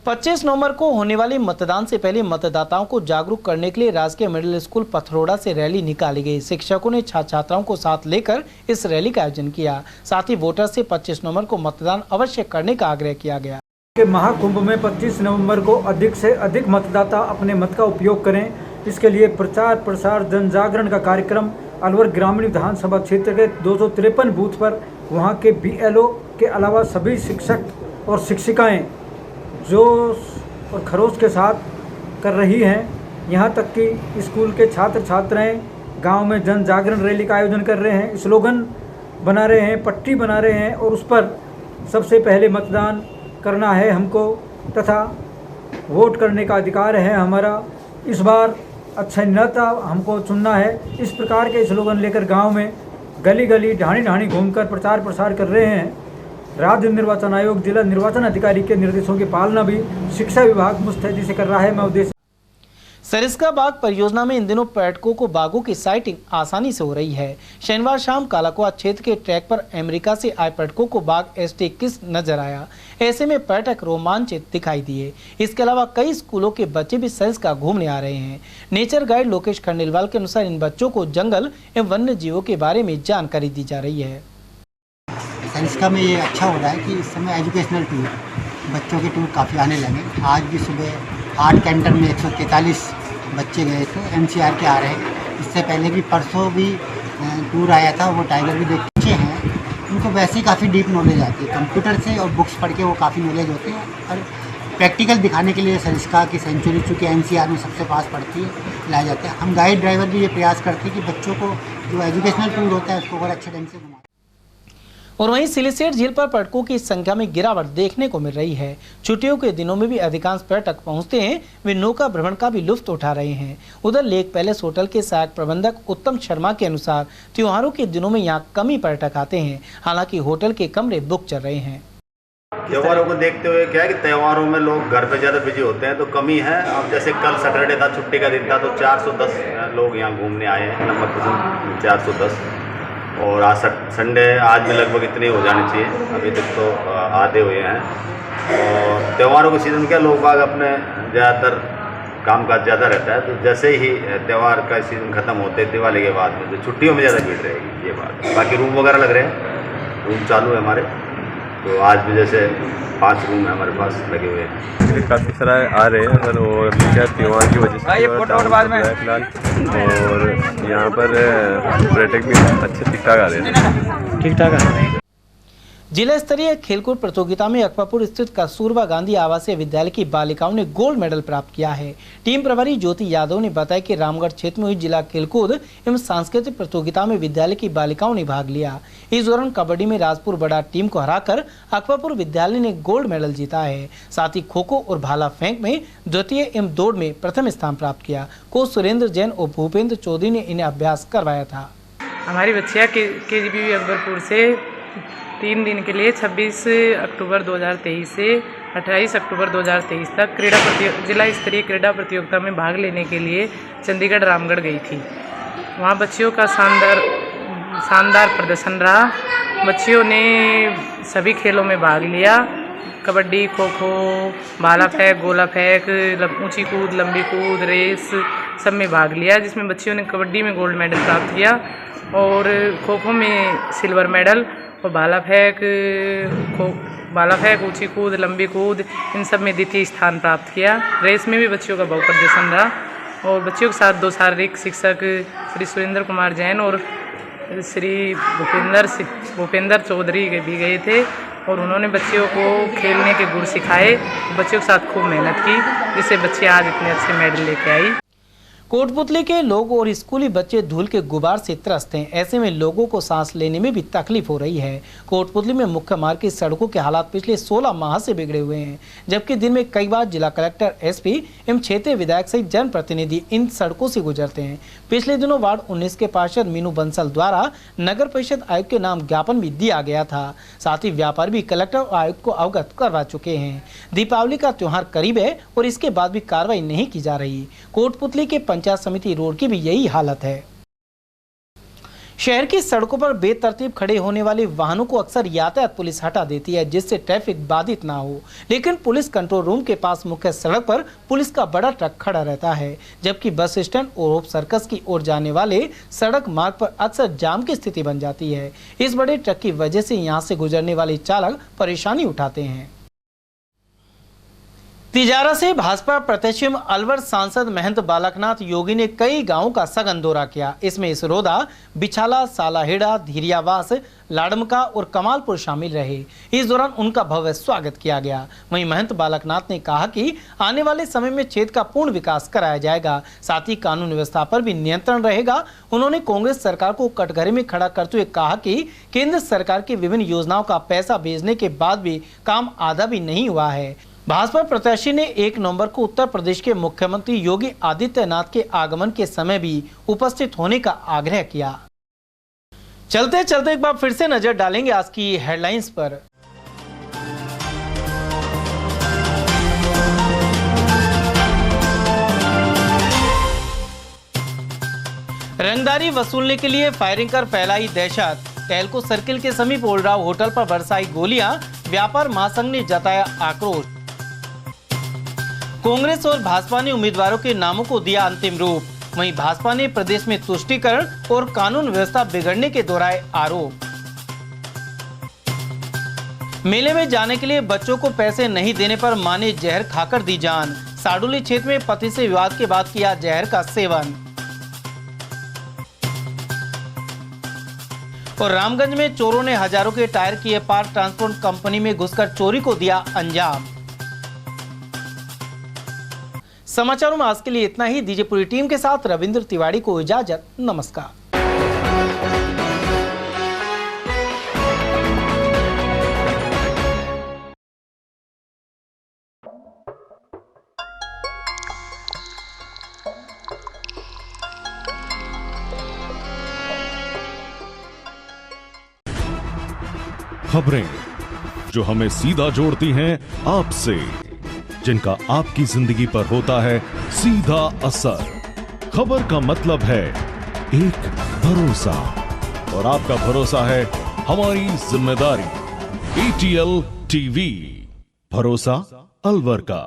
25 नवंबर को होने वाले मतदान से पहले मतदाताओं को जागरूक करने के लिए राजकीय मिडिल स्कूल पथरोड़ा से रैली निकाली गई। शिक्षकों ने छात्र छात्राओं को साथ लेकर इस रैली का आयोजन किया। साथ ही वोटर से 25 नवंबर को मतदान अवश्य करने का आग्रह किया गया। महाकुंभ में 25 नवंबर को अधिक से अधिक मतदाता अपने मत का उपयोग करें। इसके लिए प्रचार प्रसार जन जागरण का कार्यक्रम अलवर ग्रामीण विधानसभा क्षेत्र के 253 बूथ पर वहां के BLO के अलावा सभी शिक्षक और शिक्षिकाएं जोश और खरोश के साथ कर रही हैं। यहाँ तक कि स्कूल के छात्र छात्राएं गांव में जन जागरण रैली का आयोजन कर रहे हैं, स्लोगन बना रहे हैं, पट्टी बना रहे हैं और उस पर सबसे पहले मतदान करना है हमको तथा वोट करने का अधिकार है हमारा, इस बार अच्छा नेता हमको चुनना है। इस प्रकार के स्लोगन लेकर गांव में गली गली ढाणी ढाणी घूमकर प्रचार प्रसार कर रहे हैं। राज्य निर्वाचन आयोग जिला निर्वाचन अधिकारी के निर्देशों की पालना भी शिक्षा विभाग मुस्तैदी से कर रहा है। मैं उद्देश्य सरिस्का बाग परियोजना में इन दिनों पर्यटकों को बाघों की साइटिंग आसानी से हो रही है। शनिवार शाम कालाकुआ क्षेत्र के ट्रैक पर अमेरिका से आए पर्यटकों को बाघ ST21 नजर आया। ऐसे में पर्यटक रोमांचित दिखाई दिए। इसके अलावा कई स्कूलों के बच्चे भी सरिस्का घूमने आ रहे हैं। नेचर गाइड लोकेश खंडेलवाल के अनुसार इन बच्चों को जंगल एवं वन्य जीवों के बारे में जानकारी दी जा रही है। सरिस्का में ये अच्छा हो रहा है कि इस समय एजुकेशनल टूर, बच्चों के टूर काफ़ी आने लगे। आज भी सुबह 8 कैंटर में 143 बच्चे गए थे, NCR के आ रहे हैं। इससे पहले भी परसों भी टूर आया था, वो टाइगर भी देखते हैं। उनको वैसे ही काफ़ी डीप नॉलेज आती है कंप्यूटर से और बुक्स पढ़ के, वो काफ़ी नॉलेज होते हैं। और प्रैक्टिकल दिखाने के लिए सरिस्का की सेंचुरी चूँकि NCR में सबसे पास पड़ती है, लाया जाता है। हम गाइड ड्राइवर भी ये प्रयास करते हैं कि बच्चों को जो एजुकेशनल टूर होता है उसको और अच्छे ढंग से घुमाएं। और वहीं सिलिसेट झील पर पर्यटकों की संख्या में गिरावट देखने को मिल रही है। छुट्टियों के दिनों में भी अधिकांश पर्यटक पहुंचते हैं, वे नौका भ्रमण का भी लुत्फ उठा रहे हैं। उधर लेक पैलेस होटल के सहायक प्रबंधक उत्तम शर्मा के अनुसार त्योहारों के दिनों में यहां कम ही पर्यटक आते हैं, हालांकि होटल के कमरे बुक चल रहे हैं। त्योहारों को देखते हुए क्या है कि त्योहारों में लोग घर पे ज़्यादा बिजी होते हैं तो कमी है। अब जैसे कल सैटरडे था, छुट्टी का दिन था, तो 410 लोग यहाँ घूमने आए हैं, नंबर पसंद 410। और आज संडे, आज भी लगभग इतने हो जाने चाहिए, अभी तक तो आधे हुए हैं। और त्योहारों के सीज़न क्या लोग बाग अपने ज़्यादातर कामकाज ज़्यादा रहता है, तो जैसे ही त्यौहार का सीज़न ख़त्म होते हैं दिवाली के बाद में, तो छुट्टियों में ज़्यादा भीड़ रहेगी, ये बात। बाकी रूम वगैरह लग रहे हैं, रूम चालू है हमारे, तो आज भी जैसे 5 रूम है हमारे पास लगे हुए हैं। काफ़ी सारा आ रहे हैं सर, और क्या त्योहार की वजह से फिलहाल, और यहाँ पर पर्यटक भी अच्छे ठीक ठाक आ रहे हैं। ठीक ठाक है। जिला स्तरीय खेलकूद प्रतियोगिता में अकबरपुर स्थित कस्तूरबा गांधी आवासीय विद्यालय की बालिकाओं ने गोल्ड मेडल प्राप्त किया है। टीम प्रभारी ज्योति यादव ने बताया कि रामगढ़ क्षेत्र में हुई जिला खेलकूद एवं सांस्कृतिक प्रतियोगिता में विद्यालय की बालिकाओं ने भाग लिया। इस दौरान कबड्डी में राजपुर बड़ा टीम को हराकर अकबरपुर विद्यालय ने गोल्ड मेडल जीता है। साथ ही खो खो और भाला फेंक में द्वितीय एवं दौड़ में प्रथम स्थान प्राप्त किया। कोच सुरेंद्र जैन और भूपेंद्र चौधरी ने इन्हें अभ्यास करवाया था। हमारी बच्चियाँ KGB अकबरपुर से 3 दिन के लिए 26 अक्टूबर 2023 से 28 अक्टूबर 2023 तक जिला स्तरीय क्रीड़ा प्रतियोगिता में भाग लेने के लिए चंडीगढ़ रामगढ़ गई थी। वहाँ बच्चियों का शानदार प्रदर्शन रहा। बच्चियों ने सभी खेलों में भाग लिया, कबड्डी, खो खो, भाला फेंक, गोला फेंक, ऊंची कूद, लंबी कूद, रेस, सब में भाग लिया, जिसमें बच्चियों ने कबड्डी में गोल्ड मेडल प्राप्त किया और खो खो में सिल्वर मेडल और भाला फेंक, ऊंची कूद, लंबी कूद, इन सब में द्वितीय स्थान प्राप्त किया। रेस में भी बच्चियों का बहुत प्रदर्शन रहा और बच्चियों के साथ 2 शारीरिक शिक्षक श्री सुरेंद्र कुमार जैन और श्री भूपेंद्र चौधरी भी गए थे और उन्होंने बच्चों को खेलने के गुण सिखाए, बच्चों के साथ खूब मेहनत की, जिससे बच्चे आज इतने अच्छे मेडल लेके आई। कोटपुतली के लोग और स्कूली बच्चे धूल के गुबार से त्रस्त हैं। ऐसे में लोगों को सांस लेने में भी तकलीफ हो रही है। कोटपुतली में मुख्य मार्ग की सड़कों के हालात पिछले 16 माह से बिगड़े हुए हैं, जबकि दिन में कई बार जिला कलेक्टर, एसपी एवं क्षेत्रीय विधायक सहित जनप्रतिनिधि इन सड़कों से गुजरते हैं। पिछले दिनों वार्ड 19 के पार्षद मीनू बंसल द्वारा नगर परिषद आयुक्त के नाम ज्ञापन भी दिया गया था। साथ ही व्यापारी भी कलेक्टर और आयुक्त को अवगत करवा चुके हैं। दीपावली का त्योहार करीब है और इसके बाद भी कार्रवाई नहीं की जा रही। कोटपुतली के पंचायत समिति रोड की भी यही हालत है। शहर की सड़कों पर बेतरतीब खड़े होने वाले वाहनों को अक्सर यातायात पुलिस हटा देती है, जिससे ट्रैफिक बाधित ना हो। लेकिन पुलिस कंट्रोल रूम के पास मुख्य सड़क पर पुलिस का बड़ा ट्रक खड़ा रहता है, जबकि बस स्टैंड और होप सर्कस की ओर जाने वाले सड़क मार्ग पर अक्सर जाम की स्थिति बन जाती है। इस बड़े ट्रक की वजह से यहाँ से गुजरने वाले चालक परेशानी उठाते हैं। तिजारा से भाजपा प्रत्याशी अलवर सांसद महंत बालकनाथ योगी ने कई गांवों का सघन दौरा किया। इसमें इसरोदा, बिछाला, सालाहेड़ा, धीरियावास, लाडमका और कमालपुर शामिल रहे। इस दौरान उनका भव्य स्वागत किया गया। वहीं महंत बालकनाथ ने कहा कि आने वाले समय में क्षेत्र का पूर्ण विकास कराया जाएगा, साथ ही कानून व्यवस्था पर भी नियंत्रण रहेगा। उन्होंने कांग्रेस सरकार को कटघरे में खड़ा करते हुए कहा कि केंद्र सरकार की विभिन्न योजनाओं का पैसा भेजने के बाद भी काम आधा भी नहीं हुआ है। भाजपा प्रत्याशी ने 1 नवंबर को उत्तर प्रदेश के मुख्यमंत्री योगी आदित्यनाथ के आगमन के समय भी उपस्थित होने का आग्रह किया। चलते चलते एक बार फिर से नजर डालेंगे आज की हेडलाइंस पर। रंगदारी वसूलने के लिए फायरिंग कर फैलाई दहशत। टेल्को सर्किल के समीप ओल्ड्राव होटल पर बरसाई गोलियां, व्यापार महासंघ ने जताया आक्रोश। कांग्रेस और भाजपा ने उम्मीदवारों के नामों को दिया अंतिम रूप। वहीं भाजपा ने प्रदेश में तुष्टीकरण और कानून व्यवस्था बिगड़ने के दोहराए आरोप। मेले में जाने के लिए बच्चों को पैसे नहीं देने पर मां ने जहर खाकर दी जान। साडुली क्षेत्र में पति से विवाद के बाद किया जहर का सेवन। और रामगंज में चोरों ने हजारों के टायर किए पार, ट्रांसपोर्ट कंपनी में घुसकर चोरी को दिया अंजाम। समाचारों में आज के लिए इतना ही। दीजिए पूरी टीम के साथ रविंद्र तिवारी को इजाजत। नमस्कार। खबरें जो हमें सीधा जोड़ती हैं आपसे, जिनका आपकी जिंदगी पर होता है सीधा असर। खबर का मतलब है एक भरोसा, और आपका भरोसा है हमारी जिम्मेदारी। ATL TV, भरोसा अलवर का।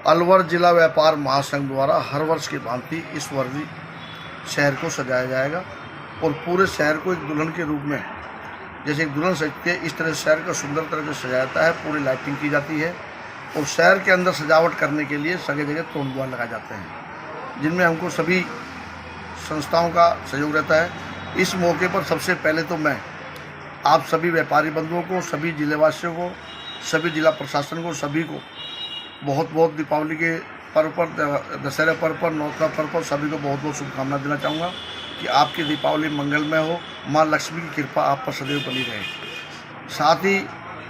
अलवर जिला व्यापार महासंघ द्वारा हर वर्ष की भांति इस वर्ष शहर को सजाया जाएगा और पूरे शहर को एक दुल्हन के रूप में, जैसे एक दुल्हन सजती है, इस तरह शहर को सुंदर तरह से सजाया जाता है। पूरी लाइटिंग की जाती है और शहर के अंदर सजावट करने के लिए जगह जगह तोरण द्वार लगाए जाते हैं, जिनमें हमको सभी संस्थाओं का सहयोग रहता है। इस मौके पर सबसे पहले तो मैं आप सभी व्यापारी बंधुओं को, सभी जिलेवासियों को, सभी जिला प्रशासन को, सभी को बहुत बहुत दीपावली के पर्व पर, दशहरा पर्व पर, नवरात्र पर्व पर सभी को बहुत बहुत शुभकामनाएं देना चाहूँगा कि आपकी दीपावली मंगलमय हो। माँ लक्ष्मी की कृपा आप पर सदैव बनी रहे। साथ ही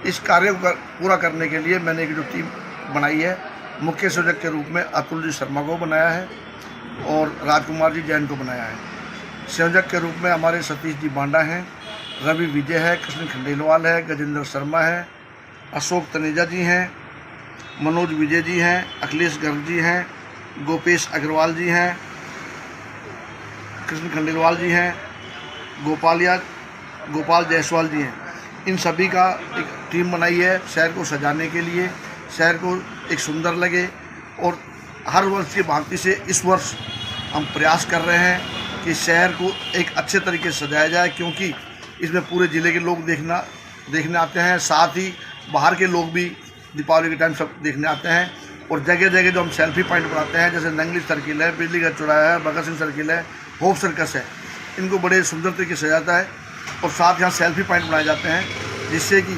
इस कार्य को पूरा करने के लिए मैंने एक जो टीम बनाई है, मुख्य संयोजक के रूप में अतुल जी शर्मा को बनाया है और राजकुमार जी जैन को बनाया है। संयोजक के रूप में हमारे सतीश जी बांडा हैं, रवि विजय है, कृष्ण खंडेलवाल है, गजेंद्र शर्मा है, अशोक तनेजा जी हैं, मनोज विजय जी हैं, अखिलेश गर्ग जी हैं, गोपेश अग्रवाल जी हैं, कृष्ण खंडेलवाल जी हैं, गोपाल जायसवाल जी हैं। इन सभी का एक टीम बनाई है शहर को सजाने के लिए, शहर को एक सुंदर लगे। और हर वर्ष की भांति से इस वर्ष हम प्रयास कर रहे हैं कि शहर को एक अच्छे तरीके से सजाया जाए, क्योंकि इसमें पूरे ज़िले के लोग देखने आते हैं, साथ ही बाहर के लोग भी दीपावली के टाइम सब देखने आते हैं। और जगह जगह जो हम सेल्फी पॉइंट बनाते हैं, जैसे नंगली सर्किल है, बिजली का चौराहा है, भगत सिंह सर्किल है, होप सर्कस है, इनको बड़े सुंदर तरीके से सजाता है। और साथ यहाँ सेल्फी पॉइंट बनाए जाते हैं, जिससे कि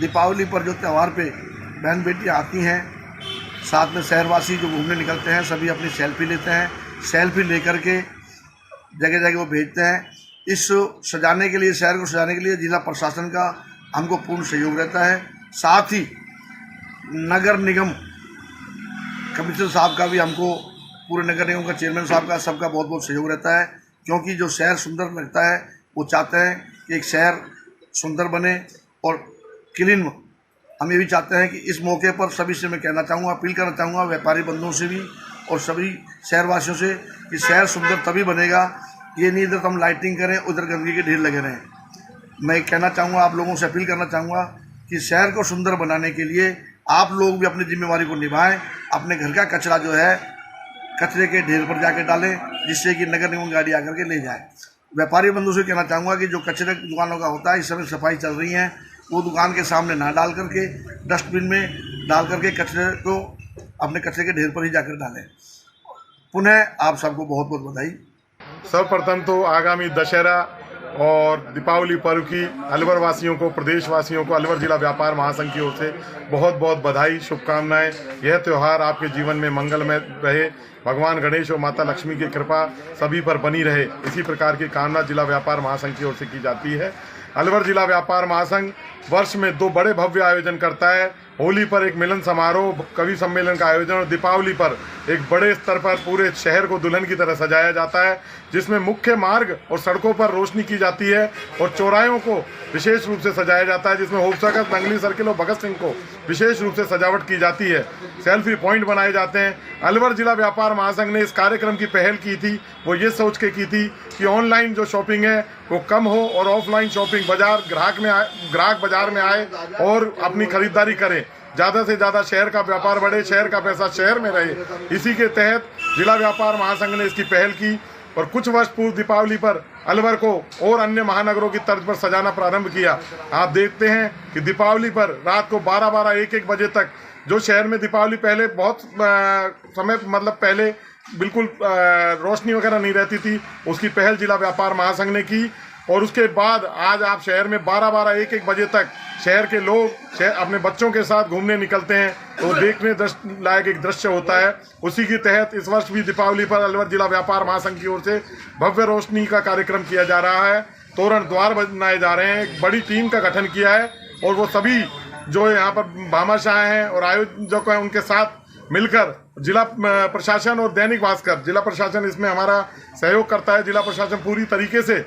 दीपावली पर जो त्यौहार पे बहन बेटियाँ आती हैं, साथ में शहरवासी जो घूमने निकलते हैं सभी अपनी सेल्फी लेते हैं। सेल्फी लेकर के जगह जगह वो भेजते हैं। इस सजाने के लिए, शहर को सजाने के लिए जिला प्रशासन का हमको पूर्ण सहयोग रहता है। साथ ही नगर निगम कमिश्नर साहब का भी हमको, पूरे नगर निगम का चेयरमैन साहब का, सबका बहुत बहुत सहयोग रहता है, क्योंकि जो शहर सुंदर लगता है वो चाहते हैं कि एक शहर सुंदर बने और क्लीन। हम ये भी चाहते हैं कि इस मौके पर सभी से मैं कहना चाहूँगा, अपील करना चाहूँगा व्यापारी बंधुओं से भी और सभी शहरवासियों से कि शहर सुंदर तभी बनेगा, ये नहीं इधर हम लाइटिंग करें उधर गंदगी के ढेर लगे रहें। मैं कहना चाहूँगा, आप लोगों से अपील करना चाहूँगा कि शहर को सुंदर बनाने के लिए आप लोग भी अपनी जिम्मेवारी को निभाएं। अपने घर का कचरा जो है कचरे के ढेर पर जाके डालें, जिससे कि नगर निगम गाड़ी आकर के ले जाए। व्यापारी बंधु से कहना चाहूँगा कि जो कचरे दुकानों का होता है, इस समय सफाई चल रही है, वो दुकान के सामने ना डाल करके डस्टबिन में डाल करके कचरे को अपने कचरे के ढेर पर ही जाकर डालें। पुनः आप सबको बहुत बहुत बधाई। सर्वप्रथम तो आगामी दशहरा और दीपावली पर्व की अलवर वासियों को, प्रदेशवासियों को अलवर जिला व्यापार महासंघ की ओर से बहुत बहुत बधाई, शुभकामनाएं। यह त्यौहार आपके जीवन में मंगलमय रहे, भगवान गणेश और माता लक्ष्मी की कृपा सभी पर बनी रहे, इसी प्रकार की कामना जिला व्यापार महासंघ की ओर से की जाती है। अलवर जिला व्यापार महासंघ वर्ष में 2 बड़े भव्य आयोजन करता है। होली पर एक मिलन समारोह, कवि सम्मेलन का आयोजन, और दीपावली पर एक बड़े स्तर पर पूरे शहर को दुल्हन की तरह सजाया जाता है, जिसमें मुख्य मार्ग और सड़कों पर रोशनी की जाती है और चौराहों को विशेष रूप से सजाया जाता है, जिसमें होपसागर, नंगली सर्किल और भगत सिंह को विशेष रूप से सजावट की जाती है। सेल्फी पॉइंट बनाए जाते हैं। अलवर जिला व्यापार महासंघ ने इस कार्यक्रम की पहल की थी, वो ये सोच के की थी कि ऑनलाइन जो शॉपिंग है वो कम हो और ऑफलाइन शॉपिंग ग्राहक बाजार में आए और अपनी खरीदारी करें, ज़्यादा से ज़्यादा शहर का व्यापार बढ़े, शहर का पैसा शहर में रहे। इसी के तहत जिला व्यापार महासंघ ने इसकी पहल की और कुछ वर्ष पूर्व दीपावली पर अलवर को और अन्य महानगरों की तर्ज पर सजाना प्रारंभ किया। आप देखते हैं कि दीपावली पर रात को 12-12, 1-1 बजे तक, जो शहर में दीपावली पहले बहुत समय मतलब पहले बिल्कुल रोशनी वगैरह नहीं रहती थी, उसकी पहल जिला व्यापार महासंघ ने की। और उसके बाद आज आप शहर में 12-12, 1-1 बजे तक शहर के लोग अपने बच्चों के साथ घूमने निकलते हैं, तो देखने लायक एक दृश्य होता है। उसी के तहत इस वर्ष भी दीपावली पर अलवर जिला व्यापार महासंघ की ओर से भव्य रोशनी का कार्यक्रम किया जा रहा है। तोरण द्वार बनाए जा रहे हैं, एक बड़ी टीम का गठन किया है और वो सभी जो यहाँ पर भामाशाह हैं और आयोजक हैं, उनके साथ मिलकर जिला प्रशासन और दैनिक भास्कर, जिला प्रशासन इसमें हमारा सहयोग करता है। जिला प्रशासन पूरी तरीके से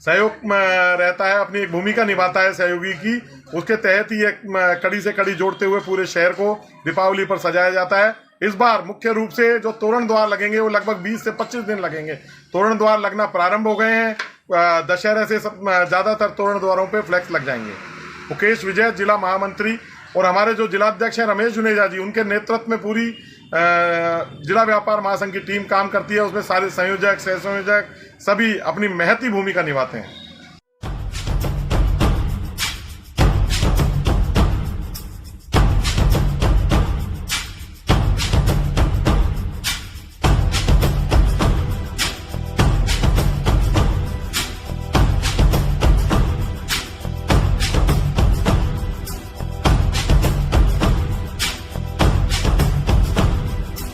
सहयोग रहता है, अपनी एक भूमिका निभाता है सहयोगी की। उसके तहत ही एक कड़ी से कड़ी जोड़ते हुए पूरे शहर को दीपावली पर सजाया जाता है। इस बार मुख्य रूप से जो तोरण द्वार लगेंगे वो लगभग 20 से 25 दिन लगेंगे। तोरण द्वार लगना प्रारंभ हो गए हैं, दशहरे से ज़्यादातर तोरण द्वारों पे फ्लैक्स लग जाएंगे। मुकेश विजय जिला महामंत्री और हमारे जो जिलाध्यक्ष हैं रमेश जुनेजा जी, उनके नेतृत्व में पूरी जिला व्यापार महासंघ की टीम काम करती है। उसमें सारे संयोजक, सह संयोजक सभी अपनी महती भूमिका निभाते हैं।